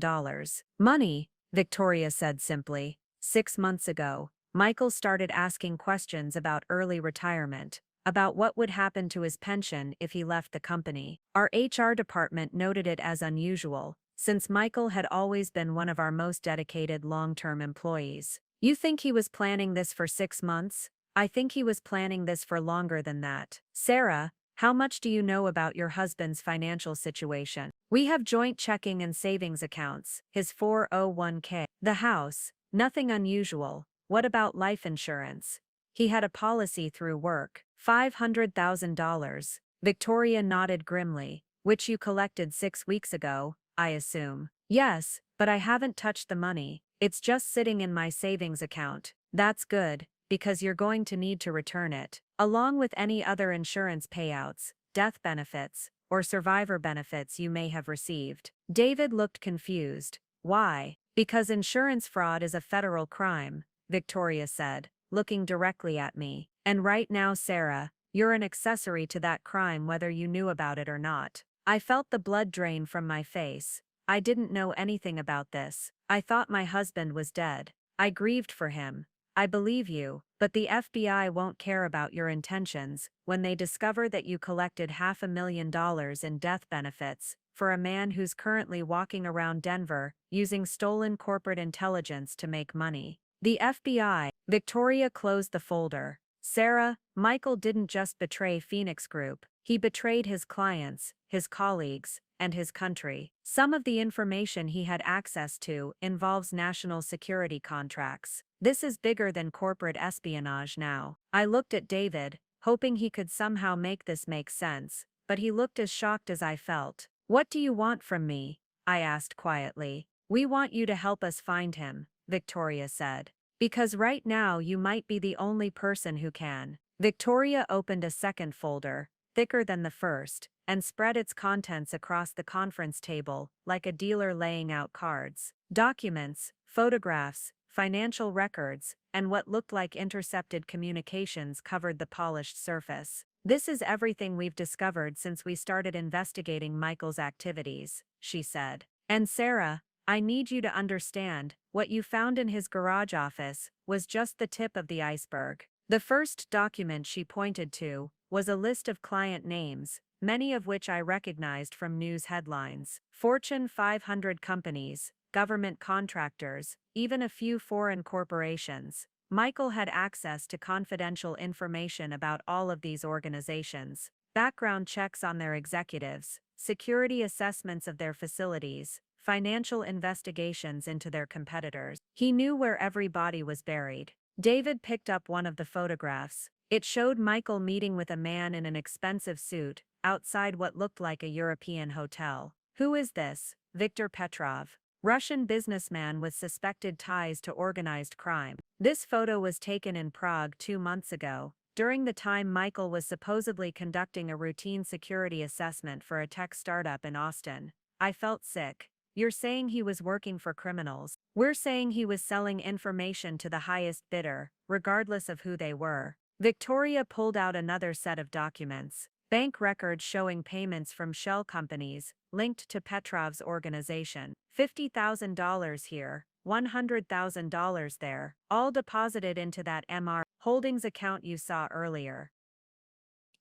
"Money," Victoria said simply. 6 months ago, Michael started asking questions about early retirement, about what would happen to his pension if he left the company. Our HR department noted it as unusual, since Michael had always been one of our most dedicated long-term employees. "You think he was planning this for 6 months? I think he was planning this for longer than that." "Sarah, How much do you know about your husband's financial situation? We have joint checking and savings accounts, his 401k. The house, nothing unusual. What about life insurance? He had a policy through work. $500,000. Victoria nodded grimly. Which you collected 6 weeks ago, I assume. Yes, but I haven't touched the money. It's just sitting in my savings account. That's good, because you're going to need to return it, along with any other insurance payouts, death benefits, or survivor benefits you may have received. David looked confused. Why? Because insurance fraud is a federal crime, Victoria said, looking directly at me. And right now, Sarah, you're an accessory to that crime whether you knew about it or not. I felt the blood drain from my face. I didn't know anything about this. I thought my husband was dead. I grieved for him. I believe you, but the FBI won't care about your intentions when they discover that you collected $500,000 in death benefits for a man who's currently walking around Denver using stolen corporate intelligence to make money. The FBI. Victoria closed the folder. Sarah, Michael didn't just betray Phoenix Group, he betrayed his clients, his colleagues, and his country. Some of the information he had access to involves national security contracts. This is bigger than corporate espionage now. I looked at David, hoping he could somehow make this make sense, but he looked as shocked as I felt. What do you want from me? I asked quietly. We want you to help us find him, Victoria said. Because right now you might be the only person who can. Victoria opened a second folder, thicker than the first, and spread its contents across the conference table like a dealer laying out cards. Documents, photographs, financial records, and what looked like intercepted communications covered the polished surface. This is everything we've discovered since we started investigating Michael's activities, she said. And Sarah, I need you to understand, what you found in his garage office was just the tip of the iceberg. The first document she pointed to was a list of client names, many of which I recognized from news headlines. Fortune 500 companies, government contractors, even a few foreign corporations. Michael had access to confidential information about all of these organizations, background checks on their executives, security assessments of their facilities, financial investigations into their competitors. He knew where every body was buried. David picked up one of the photographs. It showed Michael meeting with a man in an expensive suit, outside what looked like a European hotel. Who is this? Viktor Petrov. Russian businessman with suspected ties to organized crime. This photo was taken in Prague 2 months ago, during the time Michael was supposedly conducting a routine security assessment for a tech startup in Austin. I felt sick. You're saying he was working for criminals. We're saying he was selling information to the highest bidder, regardless of who they were. Victoria pulled out another set of documents. Bank records showing payments from shell companies, linked to Petrov's organization. $50,000 here, $100,000 there, all deposited into that MR Holdings account you saw earlier.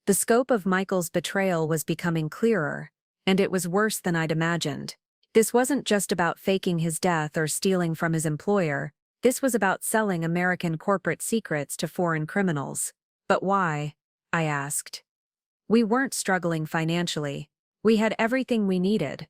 The scope of Michael's betrayal was becoming clearer, and it was worse than I'd imagined. This wasn't just about faking his death or stealing from his employer, this was about selling American corporate secrets to foreign criminals. But why? I asked. We weren't struggling financially. We had everything we needed.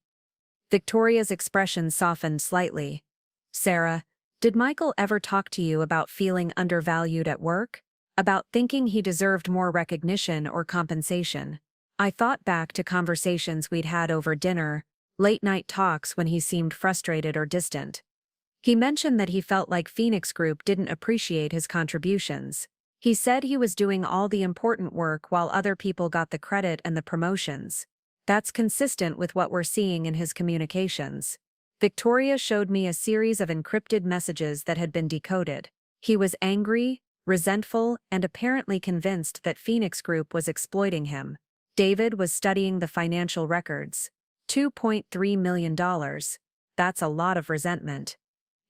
Victoria's expression softened slightly. Sarah, did Michael ever talk to you about feeling undervalued at work? About thinking he deserved more recognition or compensation? I thought back to conversations we'd had over dinner, late-night talks when he seemed frustrated or distant. He mentioned that he felt like Phoenix Group didn't appreciate his contributions. He said he was doing all the important work while other people got the credit and the promotions. That's consistent with what we're seeing in his communications. Victoria showed me a series of encrypted messages that had been decoded. He was angry, resentful, and apparently convinced that Phoenix Group was exploiting him. David was studying the financial records. $2.3 million. That's a lot of resentment.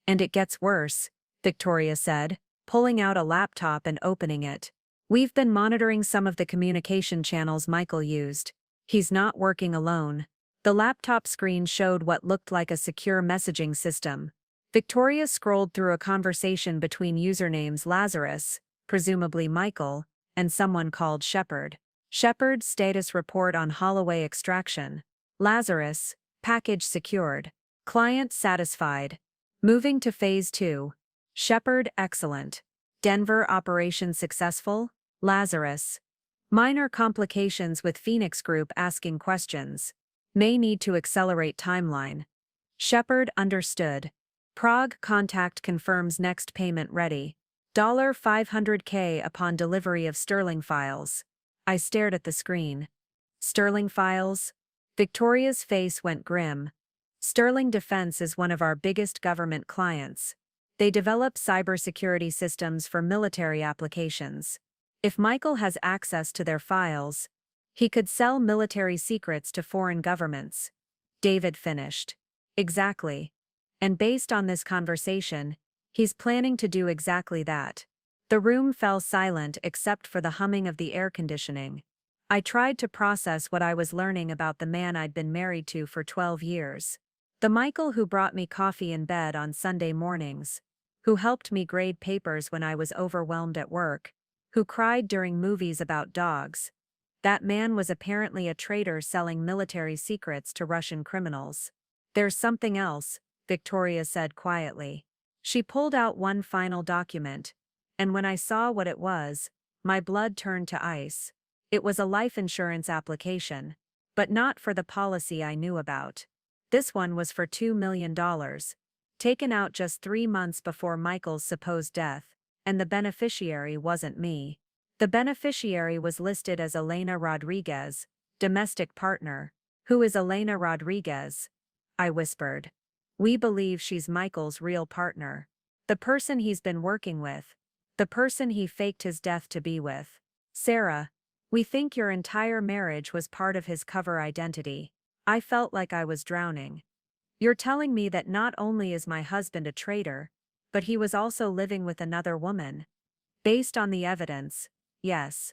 And it gets worse, Victoria said, pulling out a laptop and opening it. We've been monitoring some of the communication channels Michael used. He's not working alone. The laptop screen showed what looked like a secure messaging system. Victoria scrolled through a conversation between usernames Lazarus, presumably Michael, and someone called Shepard. Shepard status report on Holloway extraction. Lazarus, package secured. Client satisfied. Moving to phase 2. Shepard excellent. Denver operation successful. Lazarus. Minor complications with Phoenix Group asking questions. May need to accelerate timeline. Shepard understood. Prague contact confirms next payment ready. $500K upon delivery of Sterling files. I stared at the screen. Sterling files? Victoria's face went grim. Sterling Defense is one of our biggest government clients. They develop cybersecurity systems for military applications. If Michael has access to their files, he could sell military secrets to foreign governments. David finished. Exactly. And based on this conversation, he's planning to do exactly that. The room fell silent except for the humming of the air conditioning. I tried to process what I was learning about the man I'd been married to for 12 years. The Michael who brought me coffee in bed on Sunday mornings, who helped me grade papers when I was overwhelmed at work, who cried during movies about dogs. That man was apparently a traitor selling military secrets to Russian criminals. There's something else, Victoria said quietly. She pulled out one final document, and when I saw what it was, my blood turned to ice. It was a life insurance application, but not for the policy I knew about. This one was for $2 million, taken out just 3 months before Michael's supposed death, and the beneficiary wasn't me. The beneficiary was listed as Elena Rodriguez, domestic partner. Who is Elena Rodriguez? I whispered. We believe she's Michael's real partner. The person he's been working with. The person he faked his death to be with. Sarah, we think your entire marriage was part of his cover identity. I felt like I was drowning. You're telling me that not only is my husband a traitor, but he was also living with another woman. Based on the evidence, yes.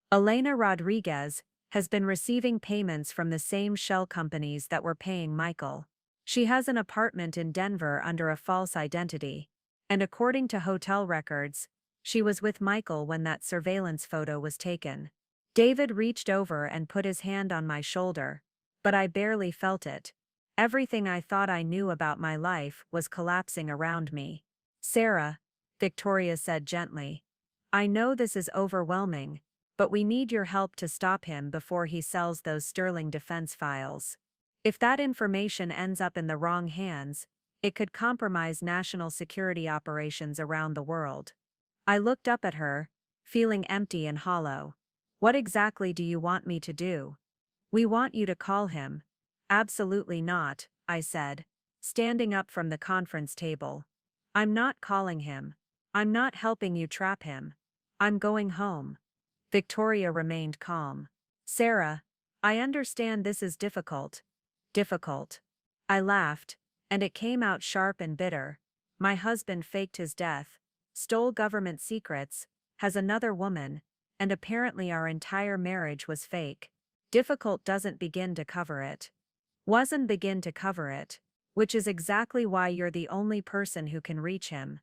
Elena Rodriguez has been receiving payments from the same shell companies that were paying Michael. She has an apartment in Denver under a false identity. And according to hotel records, she was with Michael when that surveillance photo was taken. David reached over and put his hand on my shoulder, but I barely felt it. Everything I thought I knew about my life was collapsing around me. Sarah, Victoria said gently, I know this is overwhelming, but we need your help to stop him before he sells those Sterling Defense files. If that information ends up in the wrong hands, it could compromise national security operations around the world. I looked up at her, feeling empty and hollow. What exactly do you want me to do? We want you to call him. Absolutely not, I said, standing up from the conference table. I'm not calling him. I'm not helping you trap him. I'm going home. Victoria remained calm. Sarah, I understand this is difficult. Difficult. I laughed, and it came out sharp and bitter. My husband faked his death, stole government secrets, has another woman, and apparently our entire marriage was fake. Difficult doesn't begin to cover it. Wasn't begin to cover it, which is exactly why you're the only person who can reach him.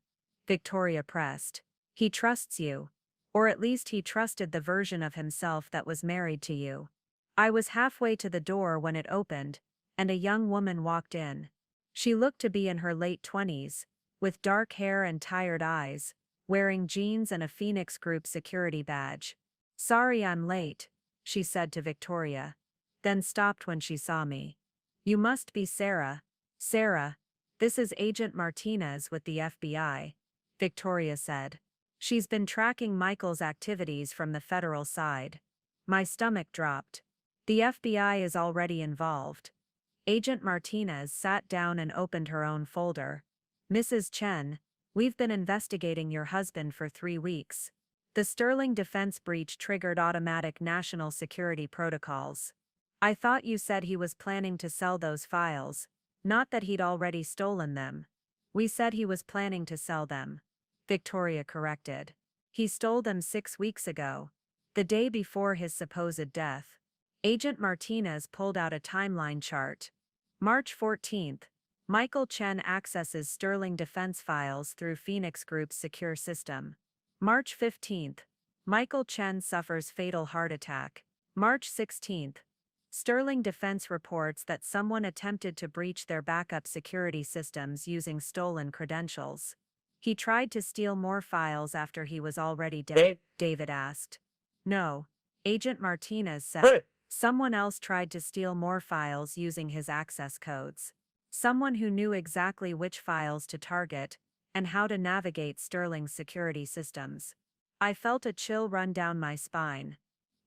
Victoria pressed. He trusts you. Or at least he trusted the version of himself that was married to you. I was halfway to the door when it opened, and a young woman walked in. She looked to be in her late 20s, with dark hair and tired eyes, wearing jeans and a Phoenix Group security badge. Sorry I'm late, she said to Victoria, then stopped when she saw me. You must be Sarah. Sarah, this is Agent Martinez with the FBI, Victoria said. She's been tracking Michael's activities from the federal side. My stomach dropped. The FBI is already involved. Agent Martinez sat down and opened her own folder. Mrs. Chen, we've been investigating your husband for 3 weeks. The Sterling Defense breach triggered automatic national security protocols. I thought you said he was planning to sell those files, not that he'd already stolen them. We said he was planning to sell them. Victoria corrected. He stole them 6 weeks ago, the day before his supposed death. Agent Martinez pulled out a timeline chart. March 14th, Michael Chen accesses Sterling Defense files through Phoenix Group's secure system. March 15th, Michael Chen suffers fatal heart attack. March 16th. Sterling Defense reports that someone attempted to breach their backup security systems using stolen credentials. He tried to steal more files after he was already dead, David asked. No, Agent Martinez said. Hey. Someone else tried to steal more files using his access codes. Someone who knew exactly which files to target and how to navigate Sterling's security systems. I felt a chill run down my spine.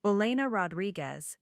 Elena Rodriguez.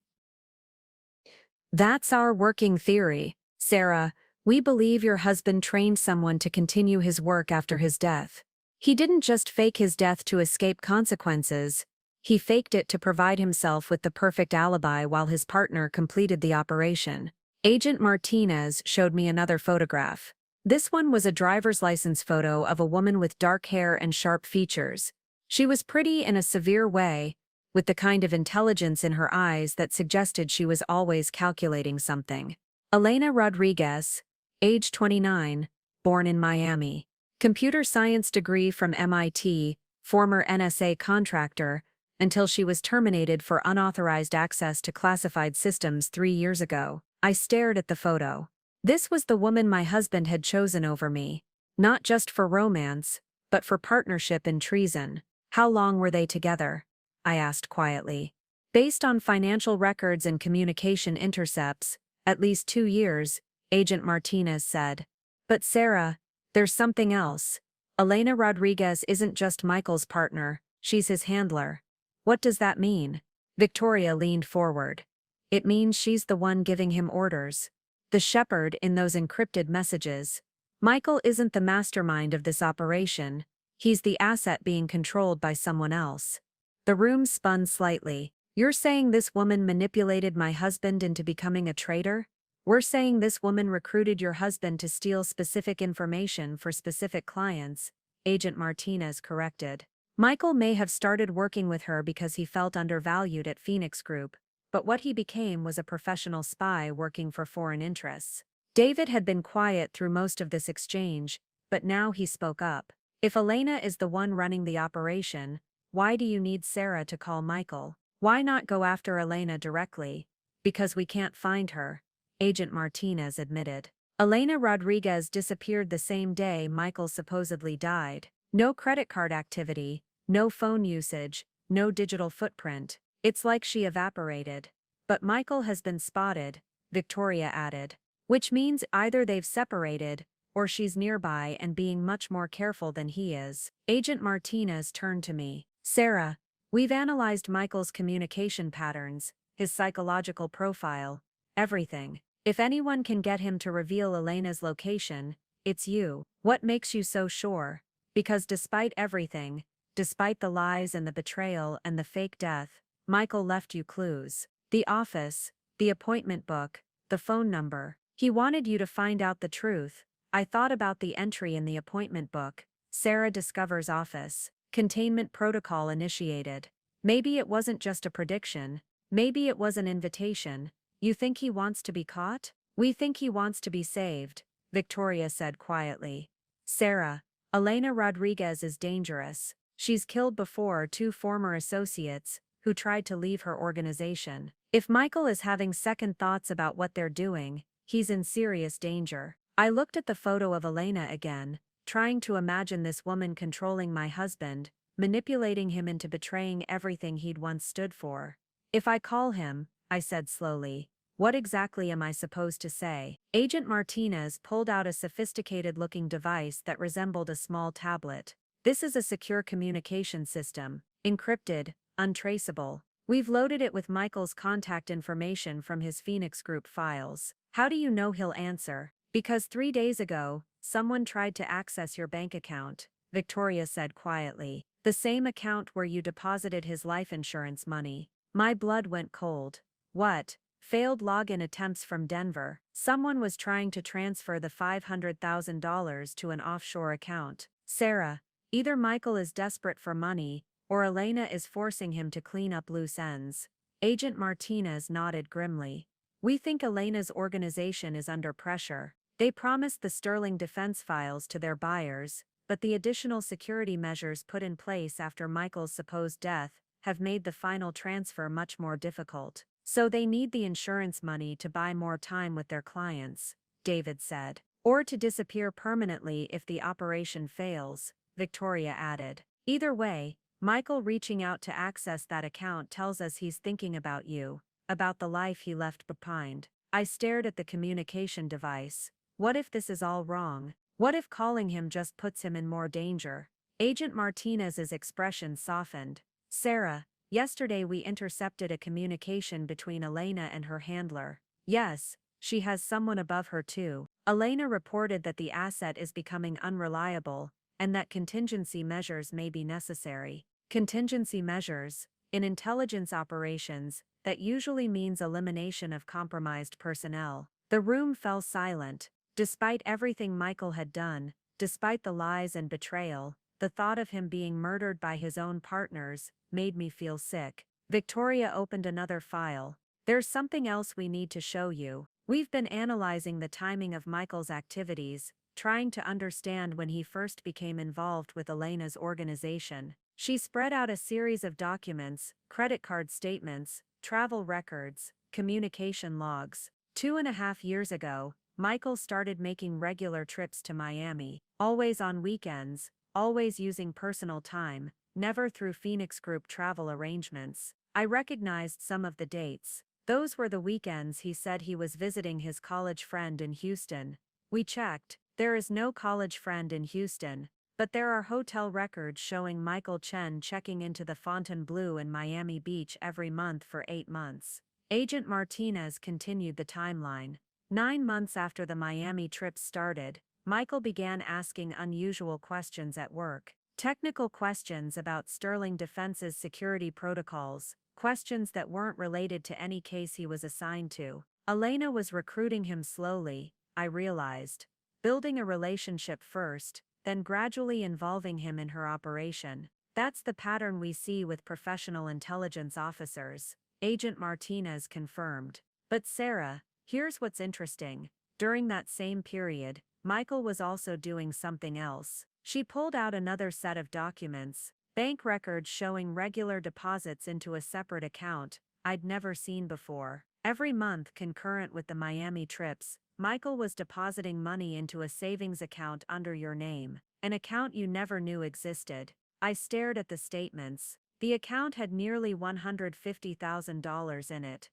That's our working theory, Sarah. We believe your husband trained someone to continue his work after his death. He didn't just fake his death to escape consequences. He faked it to provide himself with the perfect alibi while his partner completed the operation. Agent Martinez showed me another photograph. This one was a driver's license photo of a woman with dark hair and sharp features. She was pretty in a severe way, with the kind of intelligence in her eyes that suggested she was always calculating something. Elena Rodriguez, age 29, born in Miami. Computer science degree from MIT, former NSA contractor, until she was terminated for unauthorized access to classified systems 3 years ago. I stared at the photo. This was the woman my husband had chosen over me, not just for romance, but for partnership in treason. How long were they together? I asked quietly. Based on financial records and communication intercepts, at least 2 years, Agent Martinez said. But Sarah, there's something else. Elena Rodriguez isn't just Michael's partner, she's his handler. What does that mean? Victoria leaned forward. It means she's the one giving him orders. The shepherd in those encrypted messages. Michael isn't the mastermind of this operation. He's the asset being controlled by someone else. The room spun slightly. You're saying this woman manipulated my husband into becoming a traitor? We're saying this woman recruited your husband to steal specific information for specific clients, Agent Martinez corrected. Michael may have started working with her because he felt undervalued at Phoenix Group, but what he became was a professional spy working for foreign interests. David had been quiet through most of this exchange, but now he spoke up. If Elena is the one running the operation, why do you need Sarah to call Michael? Why not go after Elena directly? Because we can't find her, Agent Martinez admitted. Elena Rodriguez disappeared the same day Michael supposedly died. No credit card activity, no phone usage, no digital footprint. It's like she evaporated. But Michael has been spotted, Victoria added. Which means either they've separated, or she's nearby and being much more careful than he is. Agent Martinez turned to me. Sarah, we've analyzed Michael's communication patterns, his psychological profile, everything. If anyone can get him to reveal Elena's location, it's you. What makes you so sure? Because despite everything, despite the lies and the betrayal and the fake death, Michael left you clues. The office, the appointment book, the phone number. He wanted you to find out the truth. I thought about the entry in the appointment book. Sarah discovers office. Containment protocol initiated. Maybe it wasn't just a prediction. Maybe it was an invitation. You think he wants to be caught? We think he wants to be saved, Victoria said quietly. Sarah, Elena Rodriguez is dangerous. She's killed before 2 former associates who tried to leave her organization. If Michael is having second thoughts about what they're doing, he's in serious danger. I looked at the photo of Elena again, trying to imagine this woman controlling my husband, manipulating him into betraying everything he'd once stood for. If I call him, I said slowly, what exactly am I supposed to say? Agent Martinez pulled out a sophisticated-looking device that resembled a small tablet. This is a secure communication system, encrypted, untraceable. We've loaded it with Michael's contact information from his Phoenix Group files. How do you know he'll answer? Because 3 days ago, someone tried to access your bank account, Victoria said quietly. The same account where you deposited his life insurance money. My blood went cold. What? Failed login attempts from Denver. Someone was trying to transfer the $500,000 to an offshore account. Sarah, either Michael is desperate for money, or Elena is forcing him to clean up loose ends. Agent Martinez nodded grimly. We think Elena's organization is under pressure. They promised the Sterling Defense files to their buyers, but the additional security measures put in place after Michael's supposed death have made the final transfer much more difficult. So they need the insurance money to buy more time with their clients, David said. Or to disappear permanently if the operation fails, Victoria added. Either way, Michael reaching out to access that account tells us he's thinking about you, about the life he left behind. I stared at the communication device. What if this is all wrong? What if calling him just puts him in more danger? Agent Martinez's expression softened. Sarah, yesterday we intercepted a communication between Elena and her handler. Yes, she has someone above her too. Elena reported that the asset is becoming unreliable, and that contingency measures may be necessary. Contingency measures, in intelligence operations, that usually means elimination of compromised personnel. The room fell silent. Despite everything Michael had done, despite the lies and betrayal, the thought of him being murdered by his own partners made me feel sick. Victoria opened another file. There's something else we need to show you. We've been analyzing the timing of Michael's activities, trying to understand when he first became involved with Elena's organization. She spread out a series of documents, credit card statements, travel records, communication logs. 2.5 years ago, Michael started making regular trips to Miami, always on weekends, always using personal time, never through Phoenix Group travel arrangements. I recognized some of the dates. Those were the weekends he said he was visiting his college friend in Houston. We checked. There is no college friend in Houston, but there are hotel records showing Michael Chen checking into the Fontainebleau in Miami Beach every month for 8 months. Agent Martinez continued the timeline. 9 months after the Miami trip started, Michael began asking unusual questions at work. Technical questions about Sterling Defense's security protocols, questions that weren't related to any case he was assigned to. Elena was recruiting him slowly, I realized. Building a relationship first, then gradually involving him in her operation. That's the pattern we see with professional intelligence officers, Agent Martinez confirmed. But Sarah, here's what's interesting. During that same period, Michael was also doing something else. She pulled out another set of documents, bank records showing regular deposits into a separate account I'd never seen before. Every month concurrent with the Miami trips, Michael was depositing money into a savings account under your name, an account you never knew existed. I stared at the statements. The account had nearly $150,000 in it.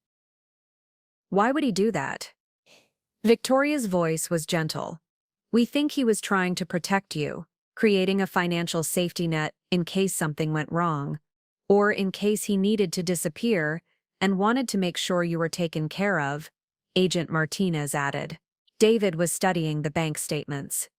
Why would he do that? Victoria's voice was gentle. We think he was trying to protect you, creating a financial safety net in case something went wrong, or in case he needed to disappear and wanted to make sure you were taken care of, Agent Martinez added. David was studying the bank statements.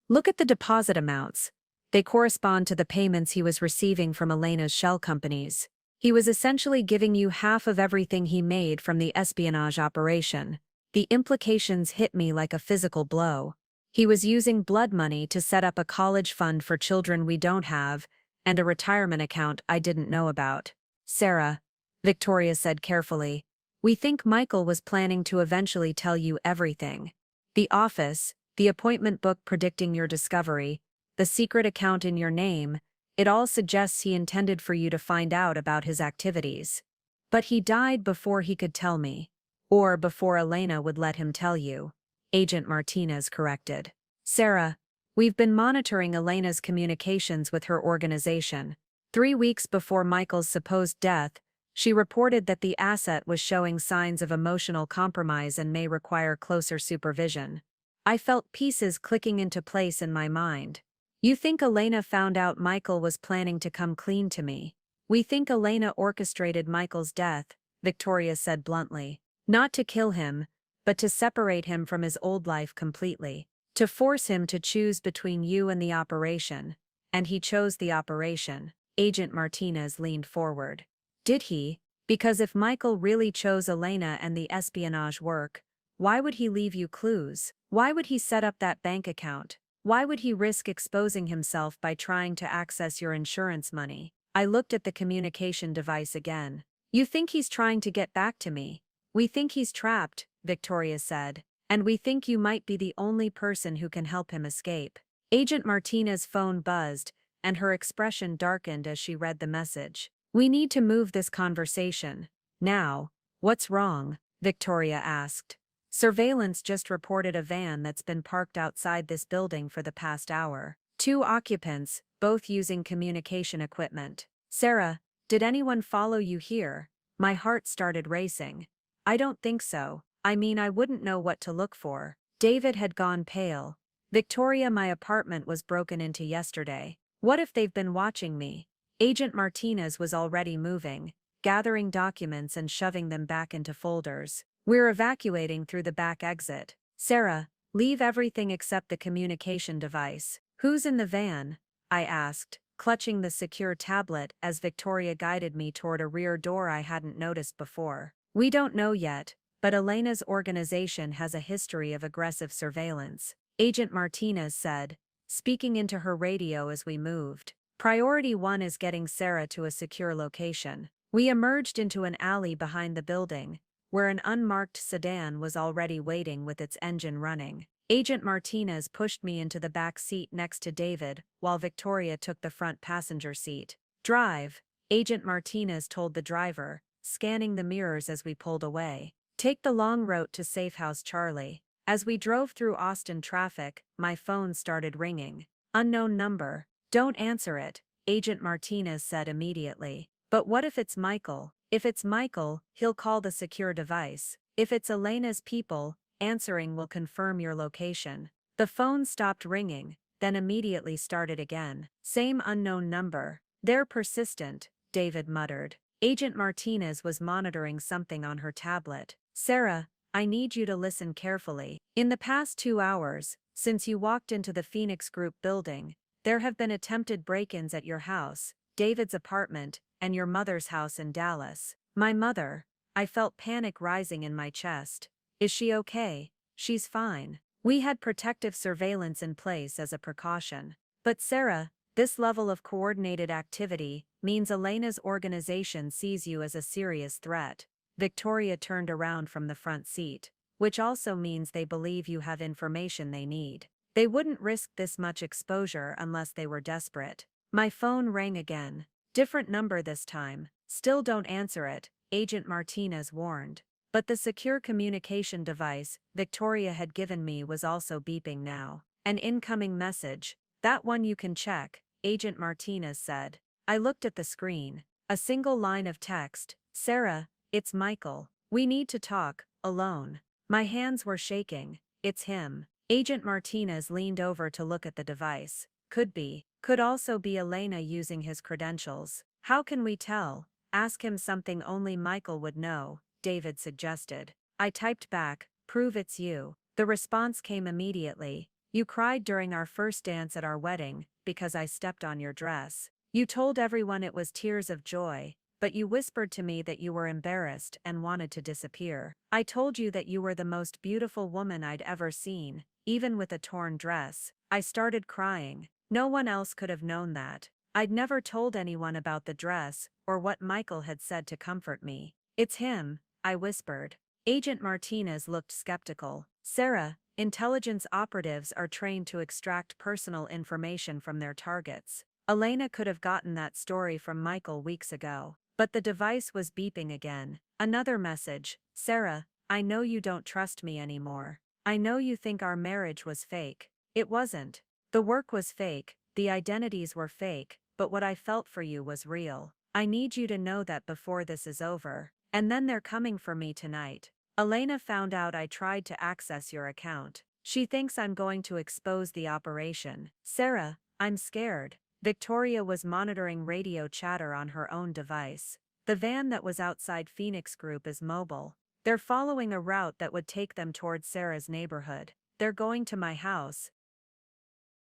Look at the deposit amounts. They correspond to the payments he was receiving from Elena's shell companies. He was essentially giving you half of everything he made from the espionage operation. The implications hit me like a physical blow. He was using blood money to set up a college fund for children we don't have, and a retirement account I didn't know about. Sarah, Victoria said carefully, we think Michael was planning to eventually tell you everything. The office, the appointment book predicting your discovery, the secret account in your name, it all suggests he intended for you to find out about his activities. But he died before he could tell me. Or before Elena would let him tell you, Agent Martinez corrected. Sarah, we've been monitoring Elena's communications with her organization. 3 weeks before Michael's supposed death, she reported that the asset was showing signs of emotional compromise and may require closer supervision. I felt pieces clicking into place in my mind. You think Elena found out Michael was planning to come clean to me? We think Elena orchestrated Michael's death, Victoria said bluntly. Not to kill him, but to separate him from his old life completely. To force him to choose between you and the operation. And he chose the operation. Agent Martinez leaned forward. Did he? Because if Michael really chose Elena and the espionage work, why would he leave you clues? Why would he set up that bank account? Why would he risk exposing himself by trying to access your insurance money? I looked at the communication device again. You think he's trying to get back to me? We think he's trapped, Victoria said, and we think you might be the only person who can help him escape. Agent Martinez's phone buzzed, and her expression darkened as she read the message. We need to move this conversation. Now. What's wrong? Victoria asked. Surveillance just reported a van that's been parked outside this building for the past hour. 2 occupants, both using communication equipment. Sarah, did anyone follow you here? My heart started racing. I don't think so. I mean, I wouldn't know what to look for. David had gone pale. Victoria, my apartment was broken into yesterday. What if they've been watching me? Agent Martinez was already moving, gathering documents and shoving them back into folders. We're evacuating through the back exit. Sarah, leave everything except the communication device. Who's in the van? I asked, clutching the secure tablet as Victoria guided me toward a rear door I hadn't noticed before. We don't know yet, but Elena's organization has a history of aggressive surveillance, Agent Martinez said, speaking into her radio as we moved. Priority 1 is getting Sarah to a secure location. We emerged into an alley behind the building, where an unmarked sedan was already waiting with its engine running. Agent Martinez pushed me into the back seat next to David, while Victoria took the front passenger seat. Drive, Agent Martinez told the driver, scanning the mirrors as we pulled away. Take the long route to Safe House Charlie. As we drove through Austin traffic, my phone started ringing. Unknown number. Don't answer it, Agent Martinez said immediately. But what if it's Michael? If it's Michael, he'll call the secure device. If it's Elena's people, answering will confirm your location. The phone stopped ringing, then immediately started again. Same unknown number. They're persistent, David muttered. Agent Martinez was monitoring something on her tablet. Sarah, I need you to listen carefully. In the past 2 hours, since you walked into the Phoenix Group building, there have been attempted break-ins at your house, David's apartment, and your mother's house in Dallas. My mother. I felt panic rising in my chest. Is she okay? She's fine. We had protective surveillance in place as a precaution. But Sarah, this level of coordinated activity means Elena's organization sees you as a serious threat. Victoria turned around from the front seat, which also means they believe you have information they need. They wouldn't risk this much exposure unless they were desperate. My phone rang again. Different number this time. Still don't answer it, Agent Martinez warned. But the secure communication device Victoria had given me was also beeping now. An incoming message. That one you can check, Agent Martinez said. I looked at the screen. A single line of text. Sarah, it's Michael. We need to talk, alone. My hands were shaking. It's him. Agent Martinez leaned over to look at the device. Could be. Could also be Elena using his credentials. How can we tell? Ask him something only Michael would know, David suggested. I typed back, prove it's you. The response came immediately. You cried during our first dance at our wedding, because I stepped on your dress. You told everyone it was tears of joy, but you whispered to me that you were embarrassed and wanted to disappear. I told you that you were the most beautiful woman I'd ever seen, even with a torn dress. I started crying. No one else could have known that. I'd never told anyone about the dress, or what Michael had said to comfort me. It's him, I whispered. Agent Martinez looked skeptical. Sarah, intelligence operatives are trained to extract personal information from their targets. Elena could have gotten that story from Michael weeks ago. But the device was beeping again. Another message. Sarah, I know you don't trust me anymore. I know you think our marriage was fake. It wasn't. The work was fake, the identities were fake, but what I felt for you was real. I need you to know that before this is over. And then they're coming for me tonight. Elena found out I tried to access your account. She thinks I'm going to expose the operation. Sarah, I'm scared. Victoria was monitoring radio chatter on her own device. The van that was outside Phoenix Group is mobile. They're following a route that would take them towards Sarah's neighborhood. They're going to my house.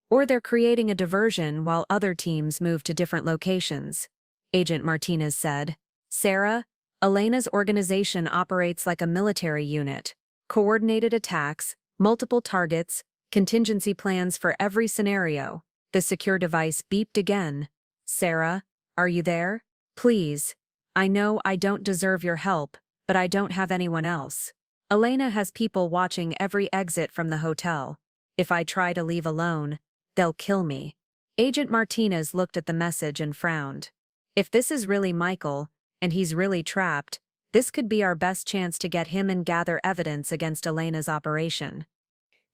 Or they're creating a diversion while other teams move to different locations, Agent Martinez said. Sarah, Elena's organization operates like a military unit. Coordinated attacks, multiple targets, contingency plans for every scenario. The secure device beeped again. Sarah, are you there? Please. I know I don't deserve your help, but I don't have anyone else. Elena has people watching every exit from the hotel. If I try to leave alone, they'll kill me. Agent Martinez looked at the message and frowned. If this is really Michael, and he's really trapped, this could be our best chance to get him and gather evidence against Elena's operation.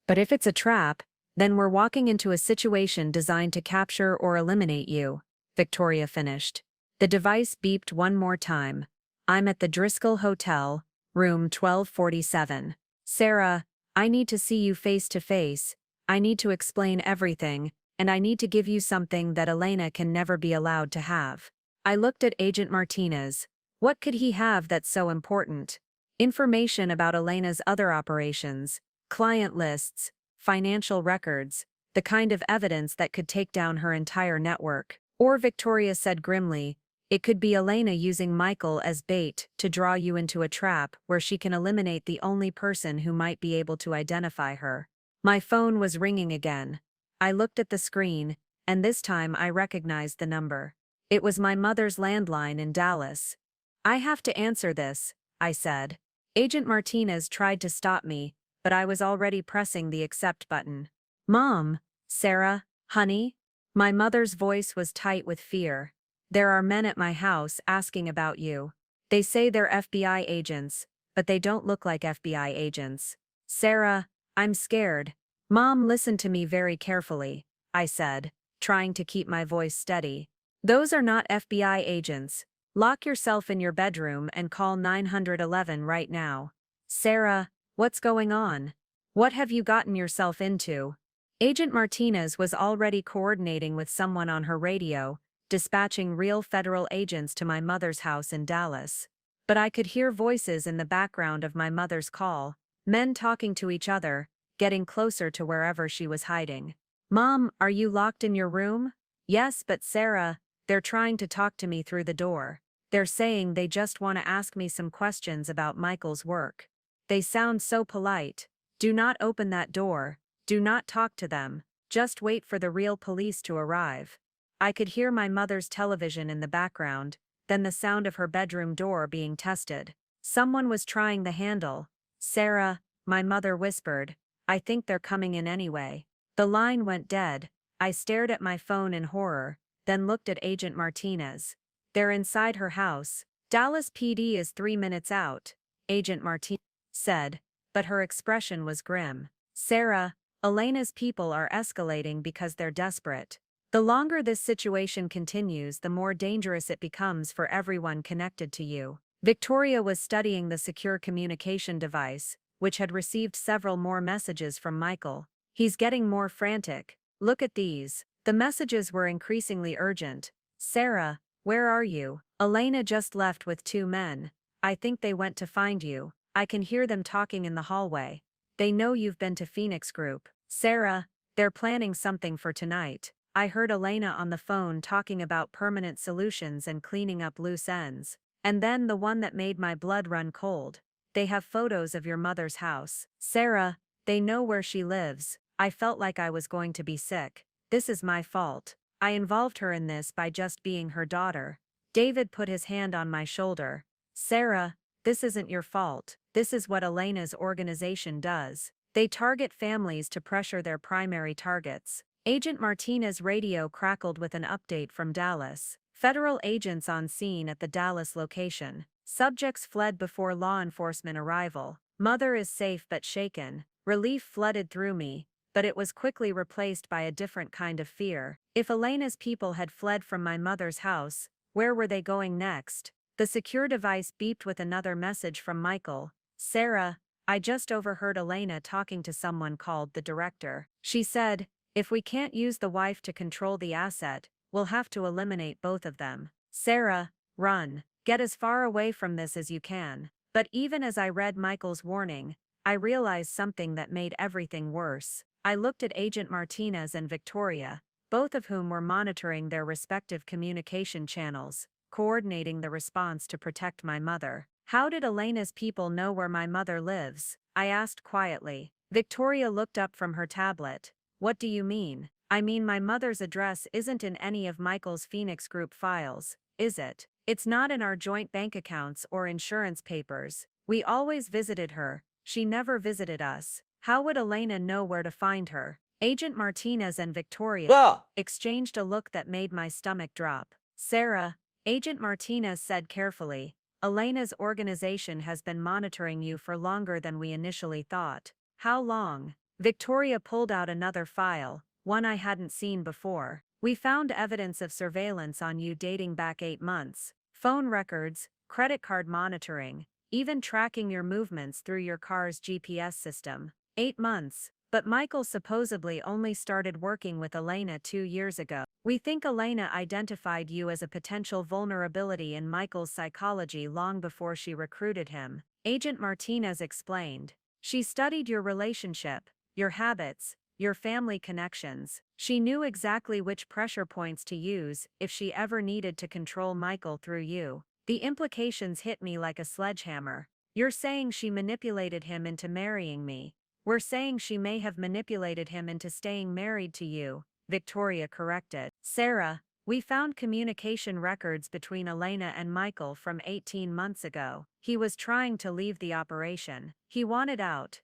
But if it's a trap, then we're walking into a situation designed to capture or eliminate you, Victoria finished. The device beeped one more time. I'm at the Driscoll Hotel, room 1247. Sarah, I need to see you face to face. I need to explain everything, and I need to give you something that Elena can never be allowed to have. I looked at Agent Martinez. What could he have that's so important? Information about Elena's other operations, client lists, financial records, the kind of evidence that could take down her entire network. Or Victoria said grimly, it could be Elena using Michael as bait to draw you into a trap where she can eliminate the only person who might be able to identify her. My phone was ringing again. I looked at the screen, and this time I recognized the number. It was my mother's landline in Dallas. I have to answer this, I said. Agent Martinez tried to stop me, but I was already pressing the accept button. Mom, Sarah, honey? My mother's voice was tight with fear. There are men at my house asking about you. They say they're FBI agents, but they don't look like FBI agents. Sarah, I'm scared. Mom, listen to me very carefully, I said, trying to keep my voice steady. Those are not FBI agents. Lock yourself in your bedroom and call 911 right now. Sarah, what's going on? What have you gotten yourself into? Agent Martinez was already coordinating with someone on her radio, dispatching real federal agents to my mother's house in Dallas. But I could hear voices in the background of my mother's call, men talking to each other, getting closer to wherever she was hiding. Mom, are you locked in your room? Yes, but Sarah, they're trying to talk to me through the door. They're saying they just want to ask me some questions about Michael's work. They sound so polite. Do not open that door. Do not talk to them. Just wait for the real police to arrive. I could hear my mother's television in the background, then the sound of her bedroom door being tested. Someone was trying the handle. Sarah, my mother whispered, I think they're coming in anyway. The line went dead. I stared at my phone in horror, then looked at Agent Martinez. They're inside her house. Dallas PD is 3 minutes out, Agent Martinez said, but her expression was grim. Sarah, Elena's people are escalating because they're desperate. The longer this situation continues, the more dangerous it becomes for everyone connected to you. Victoria was studying the secure communication device, which had received several more messages from Michael. He's getting more frantic. Look at these. The messages were increasingly urgent. Sarah, where are you? Elena just left with 2 men. I think they went to find you. I can hear them talking in the hallway. They know you've been to Phoenix Group. Sarah, they're planning something for tonight. I heard Elena on the phone talking about permanent solutions and cleaning up loose ends. And then the one that made my blood run cold. They have photos of your mother's house. Sarah, they know where she lives. I felt like I was going to be sick. This is my fault. I involved her in this by just being her daughter. David put his hand on my shoulder. Sarah, this isn't your fault. This is what Elena's organization does. They target families to pressure their primary targets. Agent Martinez radio crackled with an update from Dallas. Federal agents on scene at the Dallas location. Subjects fled before law enforcement arrival. Mother is safe but shaken. Relief flooded through me, but it was quickly replaced by a different kind of fear. If Elena's people had fled from my mother's house, where were they going next? The secure device beeped with another message from Michael. Sarah, I just overheard Elena talking to someone called the director. She said, if we can't use the wife to control the asset, we'll have to eliminate both of them. Sarah, run. Get as far away from this as you can. But even as I read Michael's warning, I realized something that made everything worse. I looked at Agent Martinez and Victoria, both of whom were monitoring their respective communication channels, coordinating the response to protect my mother. How did Elena's people know where my mother lives? I asked quietly. Victoria looked up from her tablet. What do you mean? I mean, my mother's address isn't in any of Michael's Phoenix Group files, is it? It's not in our joint bank accounts or insurance papers. We always visited her. She never visited us. How would Elena know where to find her? Agent Martinez and Victoria exchanged a look that made my stomach drop. Sarah, Agent Martinez said carefully. Elena's organization has been monitoring you for longer than we initially thought. How long? Victoria pulled out another file, one I hadn't seen before. We found evidence of surveillance on you dating back 8 months. Phone records, credit card monitoring, even tracking your movements through your car's GPS system. 8 months. But Michael supposedly only started working with Elena 2 years ago. We think Elena identified you as a potential vulnerability in Michael's psychology long before she recruited him. Agent Martinez explained. She studied your relationship, your habits, your family connections. She knew exactly which pressure points to use if she ever needed to control Michael through you. The implications hit me like a sledgehammer. You're saying she manipulated him into marrying me. We're saying she may have manipulated him into staying married to you, Victoria corrected. Sarah, we found communication records between Elena and Michael from 18 months ago. He was trying to leave the operation. He wanted out.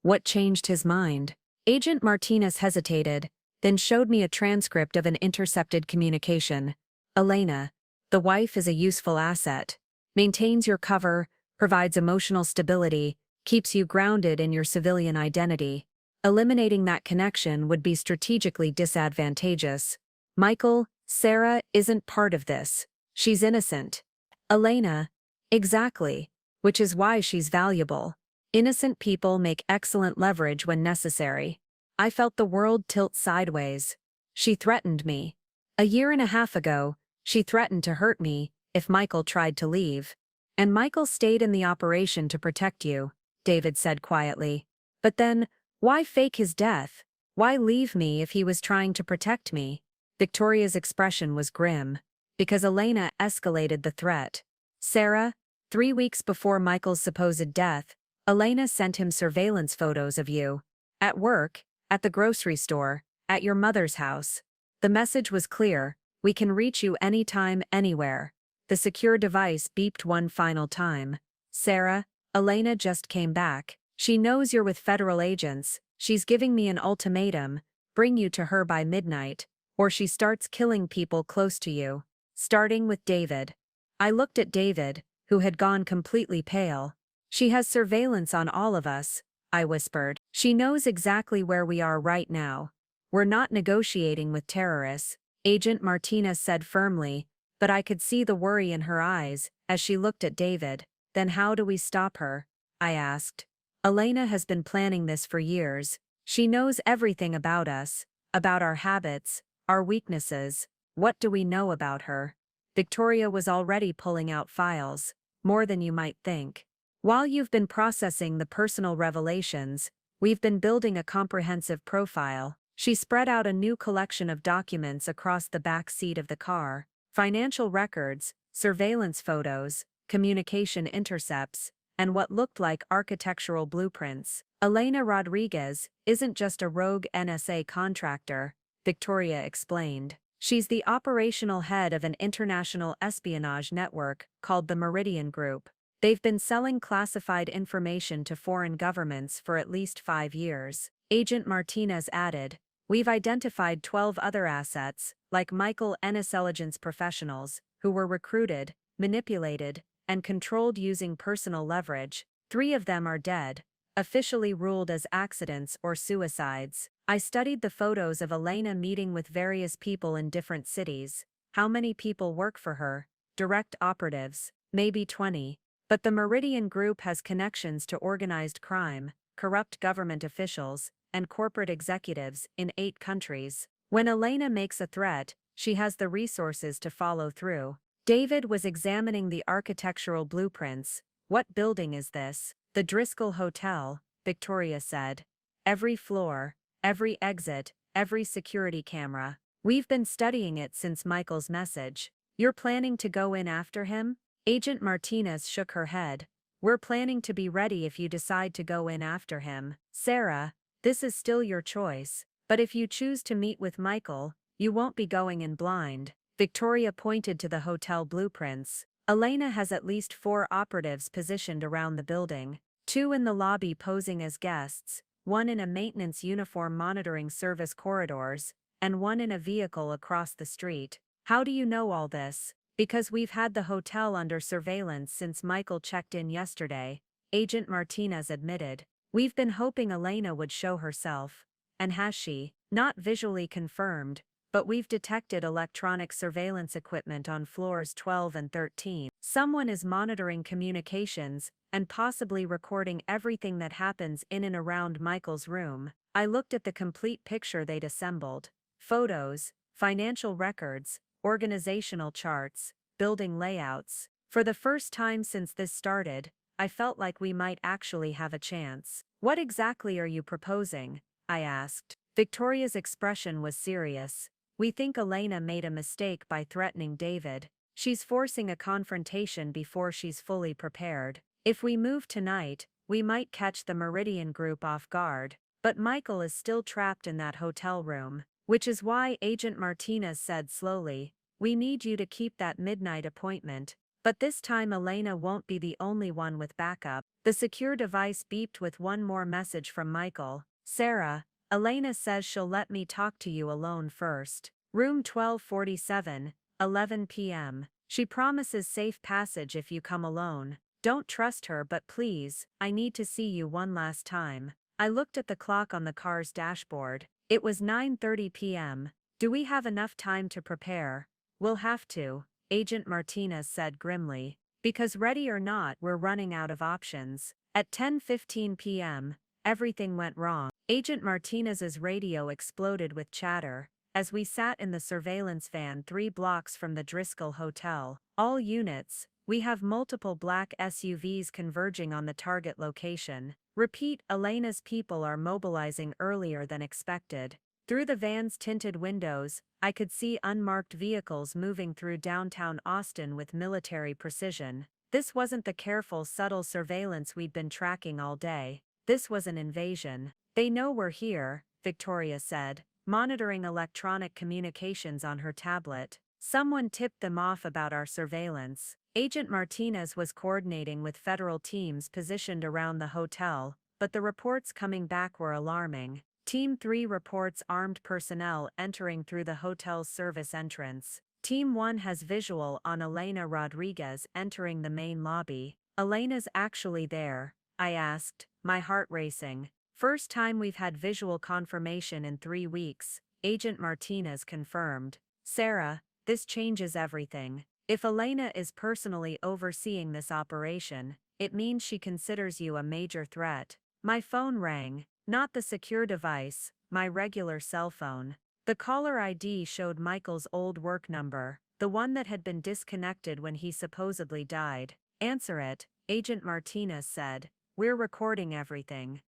What changed his mind? Agent Martinez hesitated, then showed me a transcript of an intercepted communication. Elena, the wife is a useful asset. Maintains your cover, provides emotional stability, keeps you grounded in your civilian identity. Eliminating that connection would be strategically disadvantageous. Michael, Sarah isn't part of this. She's innocent. Elena, exactly, which is why she's valuable. Innocent people make excellent leverage when necessary. I felt the world tilt sideways. She threatened me. A year and a half ago, she threatened to hurt me if Michael tried to leave. And Michael stayed in the operation to protect you, David said quietly. But then, why fake his death? Why leave me if he was trying to protect me? Victoria's expression was grim. Because Elena escalated the threat. Sarah, 3 weeks before Michael's supposed death, Elena sent him surveillance photos of you. At work, at the grocery store, at your mother's house. The message was clear: we can reach you anytime, anywhere. The secure device beeped one final time. Sarah, Elena just came back. She knows you're with federal agents. She's giving me an ultimatum: bring you to her by midnight, or she starts killing people close to you. Starting with David. I looked at David, who had gone completely pale. She has surveillance on all of us, I whispered. She knows exactly where we are right now. We're not negotiating with terrorists, Agent Martinez said firmly, but I could see the worry in her eyes as she looked at David. Then how do we stop her? I asked. Elena has been planning this for years. She knows everything about us, about our habits, our weaknesses. What do we know about her? Victoria was already pulling out files, more than you might think. While you've been processing the personal revelations, we've been building a comprehensive profile. She spread out a new collection of documents across the back seat of the car: financial records, surveillance photos, communication intercepts, and what looked like architectural blueprints. Elena Rodriguez isn't just a rogue NSA contractor, Victoria explained. She's the operational head of an international espionage network called the Meridian Group. They've been selling classified information to foreign governments for at least 5 years. Agent Martinez added, we've identified 12 other assets, like Michael Chen professionals, who were recruited, manipulated, and controlled using personal leverage. 3 of them are dead, officially ruled as accidents or suicides. I studied the photos of Elena meeting with various people in different cities. How many people work for her? Direct operatives, maybe 20. But the Meridian Group has connections to organized crime, corrupt government officials, and corporate executives in 8 countries. When Elena makes a threat, she has the resources to follow through. David was examining the architectural blueprints. What building is this? The Driscoll Hotel, Victoria said. Every floor, every exit, every security camera. We've been studying it since Michael's message. You're planning to go in after him? Agent Martinez shook her head. We're planning to be ready if you decide to go in after him. Sarah, this is still your choice. But if you choose to meet with Michael, you won't be going in blind. Victoria pointed to the hotel blueprints. Elena has at least 4 operatives positioned around the building. 2 in the lobby posing as guests, 1 in a maintenance uniform monitoring service corridors, and 1 in a vehicle across the street. How do you know all this? Because we've had the hotel under surveillance since Michael checked in yesterday, Agent Martinez admitted. We've been hoping Elena would show herself. And has she? Not visually confirmed, but we've detected electronic surveillance equipment on floors 12 and 13. Someone is monitoring communications and possibly recording everything that happens in and around Michael's room. I looked at the complete picture they'd assembled. Photos, financial records, organizational charts, building layouts. For the first time since this started, I felt like we might actually have a chance. What exactly are you proposing? I asked. Victoria's expression was serious. We think Elena made a mistake by threatening David. She's forcing a confrontation before she's fully prepared. If we move tonight, we might catch the Meridian group off guard. But Michael is still trapped in that hotel room, which is why Agent Martinez said slowly, we need you to keep that midnight appointment. But this time Elena won't be the only one with backup. The secure device beeped with one more message from Michael. Sarah, Elena says she'll let me talk to you alone first. Room 1247, 11 p.m. She promises safe passage if you come alone. Don't trust her, but please, I need to see you one last time. I looked at the clock on the car's dashboard. It was 9:30 p.m. Do we have enough time to prepare? We'll have to, Agent Martinez said grimly. Because ready or not, we're running out of options. At 10:15 p.m., everything went wrong. Agent Martinez's radio exploded with chatter. As we sat in the surveillance van 3 blocks from the Driscoll Hotel. All units, we have multiple black SUVs converging on the target location. Repeat, Elena's people are mobilizing earlier than expected. Through the van's tinted windows, I could see unmarked vehicles moving through downtown Austin with military precision. This wasn't the careful, subtle surveillance we'd been tracking all day. This was an invasion. They know we're here, Victoria said, monitoring electronic communications on her tablet. Someone tipped them off about our surveillance. Agent Martinez was coordinating with federal teams positioned around the hotel, but the reports coming back were alarming. Team 3 reports armed personnel entering through the hotel's service entrance. Team 1 has visual on Elena Rodriguez entering the main lobby. Elena's actually there? I asked, my heart racing. First time we've had visual confirmation in 3 weeks, Agent Martinez confirmed. Sarah, this changes everything. If Elena is personally overseeing this operation, it means she considers you a major threat. My phone rang, not the secure device, my regular cell phone. The caller ID showed Michael's old work number, the one that had been disconnected when he supposedly died. Answer it, Agent Martinez said. We're recording everything.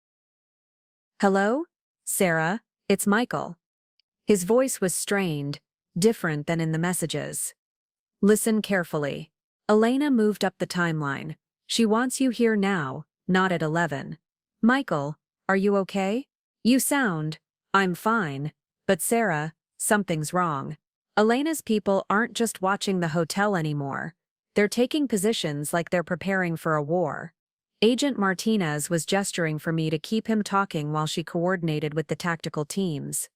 Hello? Sarah, it's Michael. His voice was strained, different than in the messages. Listen carefully. Elena moved up the timeline. She wants you here now, not at 11. Michael, are you okay? You sound, I'm fine. But Sarah, something's wrong. Elena's people aren't just watching the hotel anymore. They're taking positions like they're preparing for a war. Agent Martinez was gesturing for me to keep him talking while she coordinated with the tactical teams.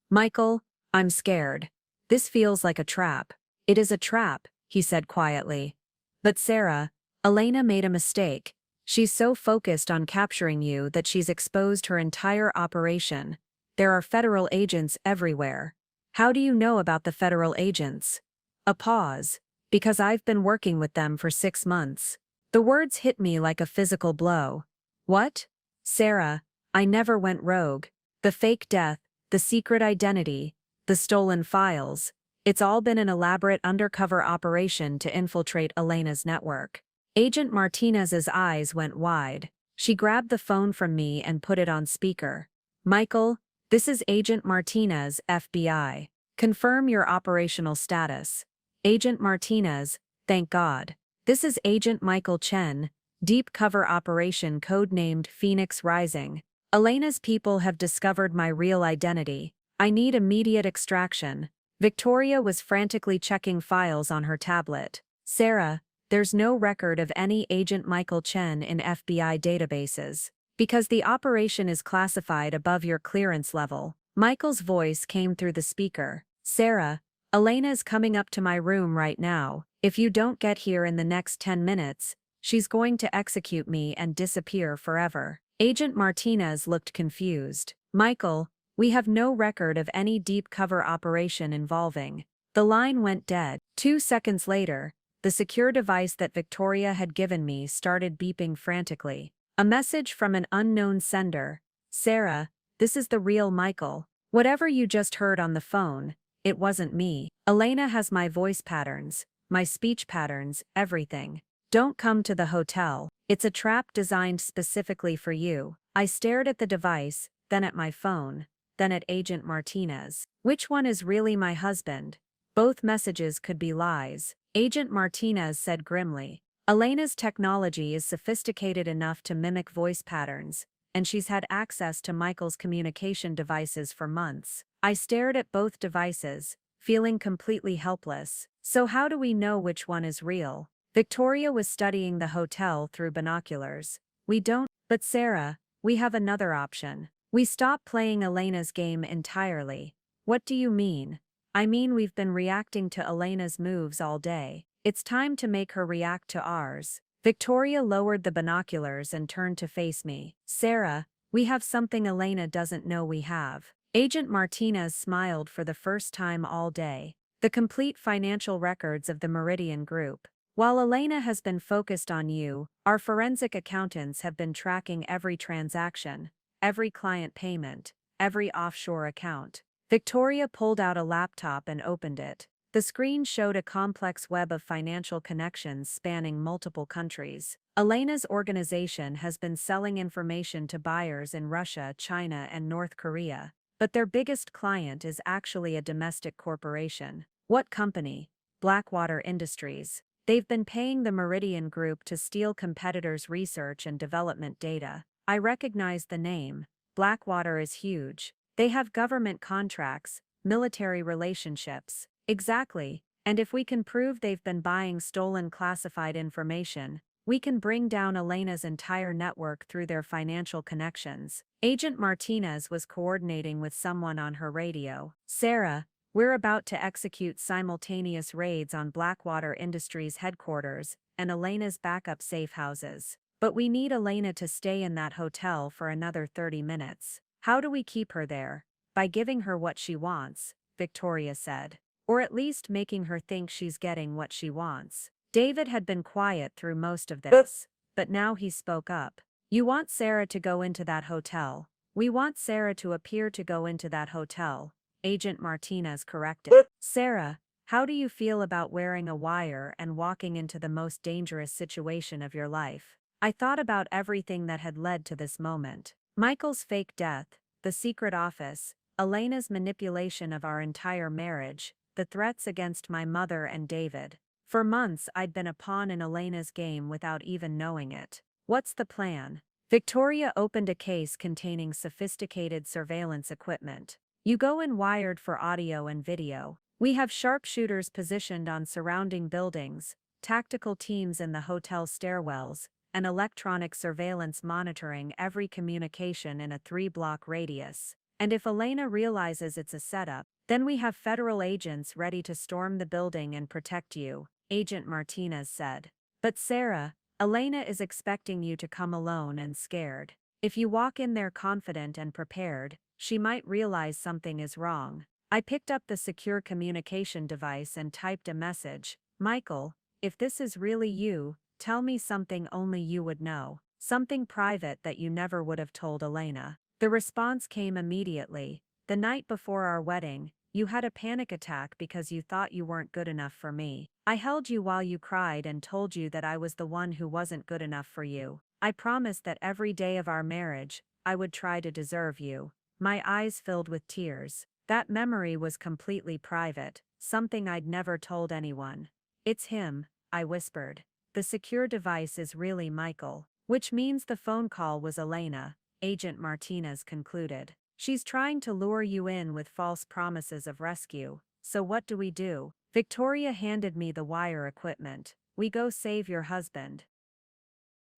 Michael, I'm scared. This feels like a trap. It is a trap, he said quietly. But Sarah, Elena made a mistake. She's so focused on capturing you that she's exposed her entire operation. There are federal agents everywhere. How do you know about the federal agents? A pause. Because I've been working with them for 6 months. The words hit me like a physical blow. What? Sarah, I never went rogue. The fake death, the secret identity, the stolen files. It's all been an elaborate undercover operation to infiltrate Elena's network. Agent Martinez's eyes went wide. She grabbed the phone from me and put it on speaker. Michael, this is Agent Martinez, FBI. Confirm your operational status. Agent Martinez, thank God. This is Agent Michael Chen, deep cover operation codenamed Phoenix Rising. Elena's people have discovered my real identity. I need immediate extraction. Victoria was frantically checking files on her tablet. Sarah, there's no record of any Agent Michael Chen in FBI databases. Because the operation is classified above your clearance level. Michael's voice came through the speaker. Sarah, Elena's coming up to my room right now. If you don't get here in the next 10 minutes, she's going to execute me and disappear forever. Agent Martinez looked confused. Michael, we have no record of any deep cover operation involving. The line went dead. 2 seconds later, the secure device that Victoria had given me started beeping frantically. A message from an unknown sender. Sarah, this is the real Michael. Whatever you just heard on the phone, it wasn't me. Elena has my voice patterns, my speech patterns, everything. Don't come to the hotel. It's a trap designed specifically for you. I stared at the device, then at my phone, then at Agent Martinez. Which one is really my husband? Both messages could be lies. Agent Martinez said grimly. Elena's technology is sophisticated enough to mimic voice patterns, and she's had access to Michael's communication devices for months. I stared at both devices, feeling completely helpless. So how do we know which one is real? Victoria was studying the hotel through binoculars. We don't, but Sarah, we have another option. We stop playing Elena's game entirely. What do you mean? I mean we've been reacting to Elena's moves all day. It's time to make her react to ours. Victoria lowered the binoculars and turned to face me. Sarah, we have something Elena doesn't know we have. Agent Martinez smiled for the first time all day. The complete financial records of the Meridian Group. While Elena has been focused on you, our forensic accountants have been tracking every transaction, every client payment, every offshore account. Victoria pulled out a laptop and opened it. The screen showed a complex web of financial connections spanning multiple countries. Elena's organization has been selling information to buyers in Russia, China, and North Korea. But their biggest client is actually a domestic corporation. What company? Blackwater Industries. They've been paying the Meridian Group to steal competitors' research and development data. I recognize the name. Blackwater is huge. They have government contracts, military relationships. Exactly. And if we can prove they've been buying stolen classified information, we can bring down Elena's entire network through their financial connections. Agent Martinez was coordinating with someone on her radio. Sarah, we're about to execute simultaneous raids on Blackwater Industries headquarters and Elena's backup safe houses. But we need Elena to stay in that hotel for another 30 minutes. How do we keep her there? By giving her what she wants, Victoria said. Or at least making her think she's getting what she wants. David had been quiet through most of this, but now he spoke up. You want Sarah to go into that hotel. We want Sarah to appear to go into that hotel, Agent Martinez corrected. Sarah, how do you feel about wearing a wire and walking into the most dangerous situation of your life? I thought about everything that had led to this moment. Michael's fake death, the secret office, Elena's manipulation of our entire marriage, the threats against my mother and David. For months I'd been a pawn in Elena's game without even knowing it. What's the plan? Victoria opened a case containing sophisticated surveillance equipment. You go in wired for audio and video. We have sharpshooters positioned on surrounding buildings, tactical teams in the hotel stairwells, and electronic surveillance monitoring every communication in a 3-block radius. And if Elena realizes it's a setup, then we have federal agents ready to storm the building and protect you, Agent Martinez said. But Sarah, Elena is expecting you to come alone and scared. If you walk in there confident and prepared, she might realize something is wrong. I picked up the secure communication device and typed a message. Michael, if this is really you, tell me something only you would know. Something private that you never would have told Elena. The response came immediately. The night before our wedding, you had a panic attack because you thought you weren't good enough for me. I held you while you cried and told you that I was the one who wasn't good enough for you. I promised that every day of our marriage, I would try to deserve you. My eyes filled with tears. That memory was completely private, something I'd never told anyone. It's him, I whispered. The secure device is really Michael, which means the phone call was Elena, Agent Martinez concluded. She's trying to lure you in with false promises of rescue. So what do we do? Victoria handed me the wire equipment. We go save your husband.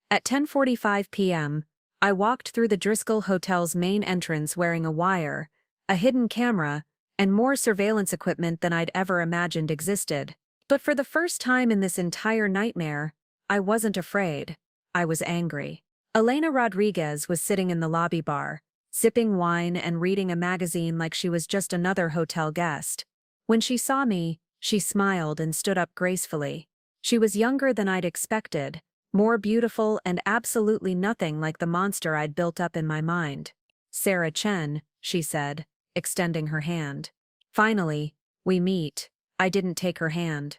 At 10:45 p.m., I walked through the Driscoll Hotel's main entrance wearing a wire, a hidden camera, and more surveillance equipment than I'd ever imagined existed. But for the first time in this entire nightmare, I wasn't afraid. I was angry. Elena Rodriguez was sitting in the lobby bar, sipping wine and reading a magazine like she was just another hotel guest. When she saw me, she smiled and stood up gracefully. She was younger than I'd expected, more beautiful and absolutely nothing like the monster I'd built up in my mind. "Sarah Chen," she said, extending her hand. "Finally, we meet." I didn't take her hand.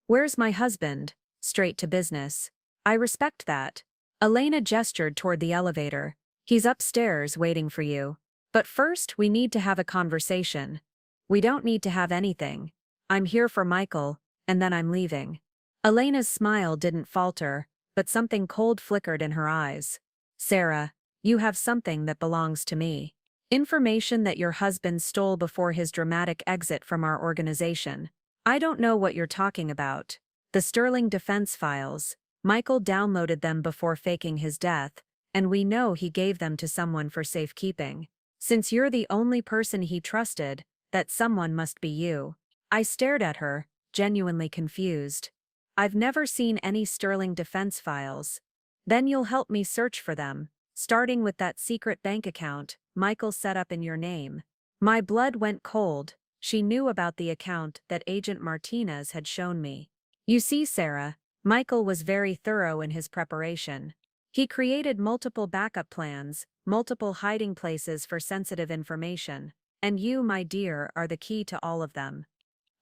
"Where's my husband?" Straight to business. "I respect that." Elena gestured toward the elevator. "He's upstairs waiting for you. But first we need to have a conversation." "We don't need to have anything. I'm here for Michael, and then I'm leaving." Elena's smile didn't falter, but something cold flickered in her eyes. "Sarah, you have something that belongs to me. Information that your husband stole before his dramatic exit from our organization. I don't know what you're talking about. The Sterling defense files. Michael downloaded them before faking his death, and we know he gave them to someone for safekeeping. Since you're the only person he trusted, that someone must be you." I stared at her, genuinely confused. "I've never seen any Sterling defense files." "Then you'll help me search for them, starting with that secret bank account Michael set up in your name." My blood went cold. She knew about the account that Agent Martinez had shown me. "You see, Sarah, Michael was very thorough in his preparation. He created multiple backup plans, multiple hiding places for sensitive information, and you, my dear, are the key to all of them."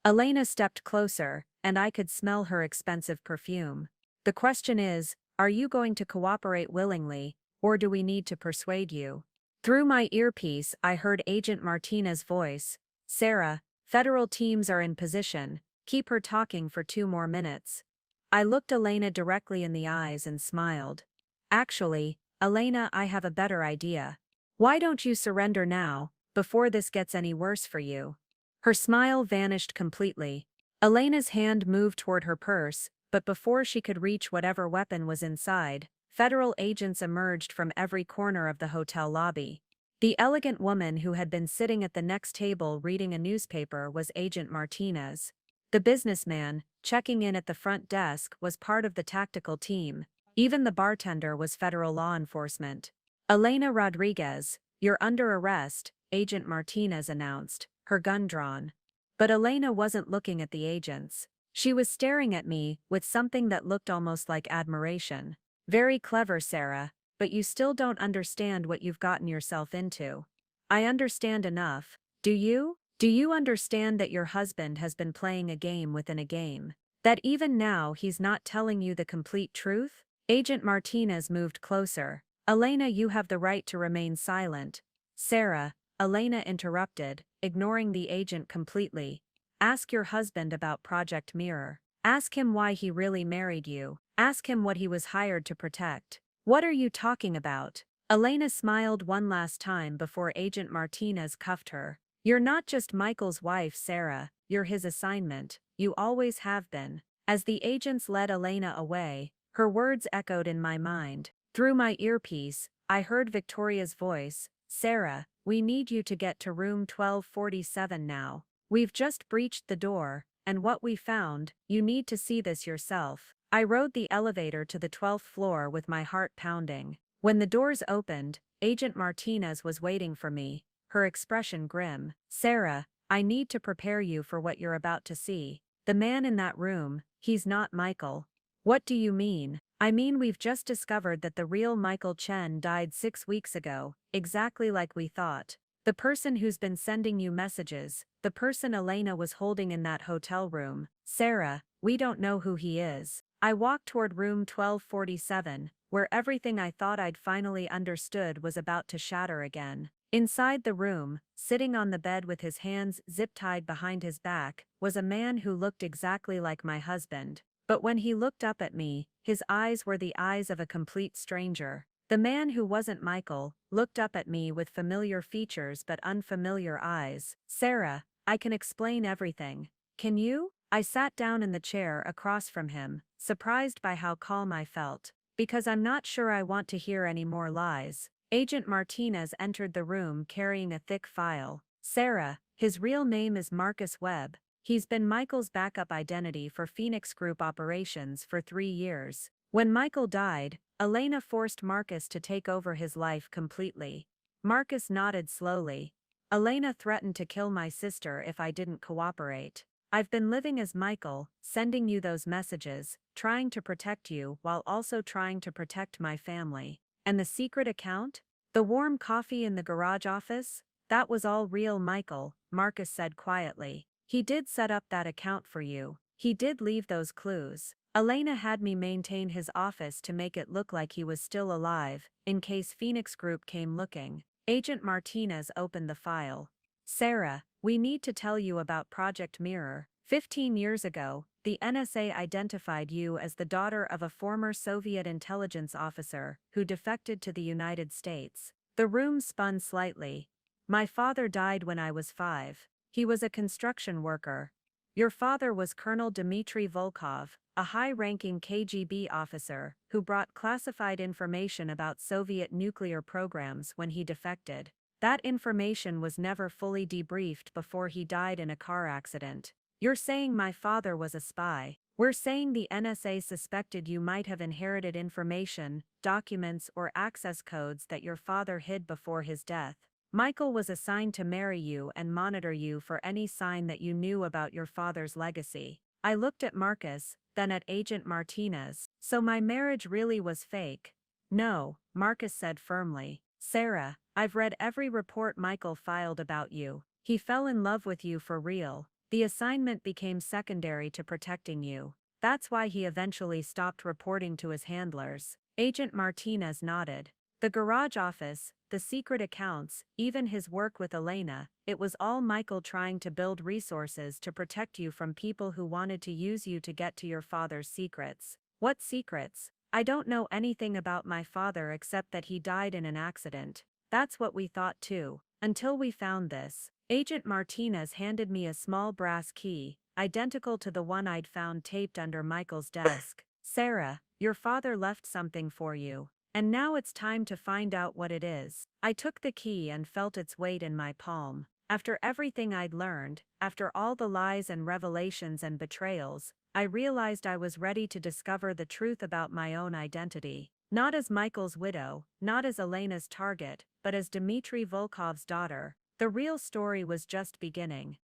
Elena stepped closer, and I could smell her expensive perfume. "The question is, are you going to cooperate willingly, or do we need to persuade you?" Through my earpiece, I heard Agent Martinez's voice. "Sarah, federal teams are in position. Keep her talking for 2 more minutes." I looked Elena directly in the eyes and smiled. "Actually, Elena, I have a better idea. Why don't you surrender now, before this gets any worse for you?" Her smile vanished completely. Elena's hand moved toward her purse, but before she could reach whatever weapon was inside, federal agents emerged from every corner of the hotel lobby. The elegant woman who had been sitting at the next table reading a newspaper was Agent Martinez. The businessman, checking in at the front desk, was part of the tactical team. Even the bartender was federal law enforcement. "Elena Rodriguez, you're under arrest," Agent Martinez announced, her gun drawn. But Elena wasn't looking at the agents. She was staring at me with something that looked almost like admiration. "Very clever, Sarah, but you still don't understand what you've gotten yourself into." "I understand enough. Do you? Do you understand that your husband has been playing a game within a game? That even now he's not telling you the complete truth?" Agent Martinez moved closer. "Elena, you have the right to remain silent." "Sarah," Elena interrupted, ignoring the agent completely. "Ask your husband about Project Mirror. Ask him why he really married you. Ask him what he was hired to protect." "What are you talking about?" Elena smiled one last time before Agent Martinez cuffed her. "You're not just Michael's wife, Sarah, you're his assignment. You always have been." As the agents led Elena away, her words echoed in my mind. Through my earpiece, I heard Victoria's voice. "Sarah, we need you to get to room 1247 now. We've just breached the door, and what we found, you need to see this yourself." I rode the elevator to the 12th floor with my heart pounding. When the doors opened, Agent Martinez was waiting for me, her expression grim. "Sarah, I need to prepare you for what you're about to see. The man in that room, he's not Michael." "What do you mean?" "I mean, we've just discovered that the real Michael Chen died 6 weeks ago, exactly like we thought. The person who's been sending you messages, the person Elena was holding in that hotel room. Sarah, we don't know who he is." I walked toward room 1247, where everything I thought I'd finally understood was about to shatter again. Inside the room, sitting on the bed with his hands zip-tied behind his back, was a man who looked exactly like my husband. But when he looked up at me, his eyes were the eyes of a complete stranger. The man who wasn't Michael looked up at me with familiar features but unfamiliar eyes. "Sarah, I can explain everything. Can you?" I sat down in the chair across from him, surprised by how calm I felt. "Because I'm not sure I want to hear any more lies." Agent Martinez entered the room carrying a thick file. "Sarah," His real name is Marcus Webb. He's been Michael's backup identity for Phoenix Group operations for 3 years. When Michael died, Elena forced Marcus to take over his life completely. Marcus nodded slowly. Elena threatened to kill my sister if I didn't cooperate. I've been living as Michael, sending you those messages, trying to protect you while also trying to protect my family. And the secret account? The warm coffee in the garage office? That was all real, Michael, Marcus said quietly. He did set up that account for you. He did leave those clues. Elena had me maintain his office to make it look like he was still alive, in case Phoenix Group came looking. Agent Martinez opened the file. Sarah, we need to tell you about Project Mirror. 15 years ago, the NSA identified you as the daughter of a former Soviet intelligence officer who defected to the United States. The room spun slightly. My father died when I was 5. He was a construction worker. Your father was Colonel Dmitry Volkov, a high-ranking KGB officer who brought classified information about Soviet nuclear programs when he defected. That information was never fully debriefed before he died in a car accident. You're saying my father was a spy. We're saying the NSA suspected you might have inherited information, documents, or access codes that your father hid before his death. Michael was assigned to marry you and monitor you for any sign that you knew about your father's legacy. I looked at Marcus, then at Agent Martinez. So my marriage really was fake? No, Marcus said firmly. Sarah, I've read every report Michael filed about you. He fell in love with you for real. The assignment became secondary to protecting you. That's why he eventually stopped reporting to his handlers. Agent Martinez nodded. The garage office, the secret accounts, even his work with Elena, it was all Michael trying to build resources to protect you from people who wanted to use you to get to your father's secrets. What secrets? I don't know anything about my father except that he died in an accident. That's what we thought too, until we found this. Agent Martinez handed me a small brass key, identical to the one I'd found taped under Michael's desk. Sarah, your father left something for you. And now it's time to find out what it is. I took the key and felt its weight in my palm. After everything I'd learned, after all the lies and revelations and betrayals, I realized I was ready to discover the truth about my own identity. Not as Michael's widow, not as Elena's target, but as Dmitry Volkov's daughter. The real story was just beginning.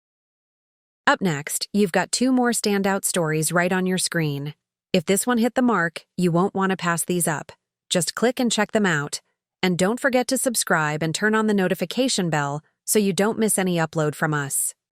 Up next, you've got 2 more standout stories right on your screen. If this one hit the mark, you won't want to pass these up. Just click and check them out. And don't forget to subscribe and turn on the notification bell so you don't miss any upload from us.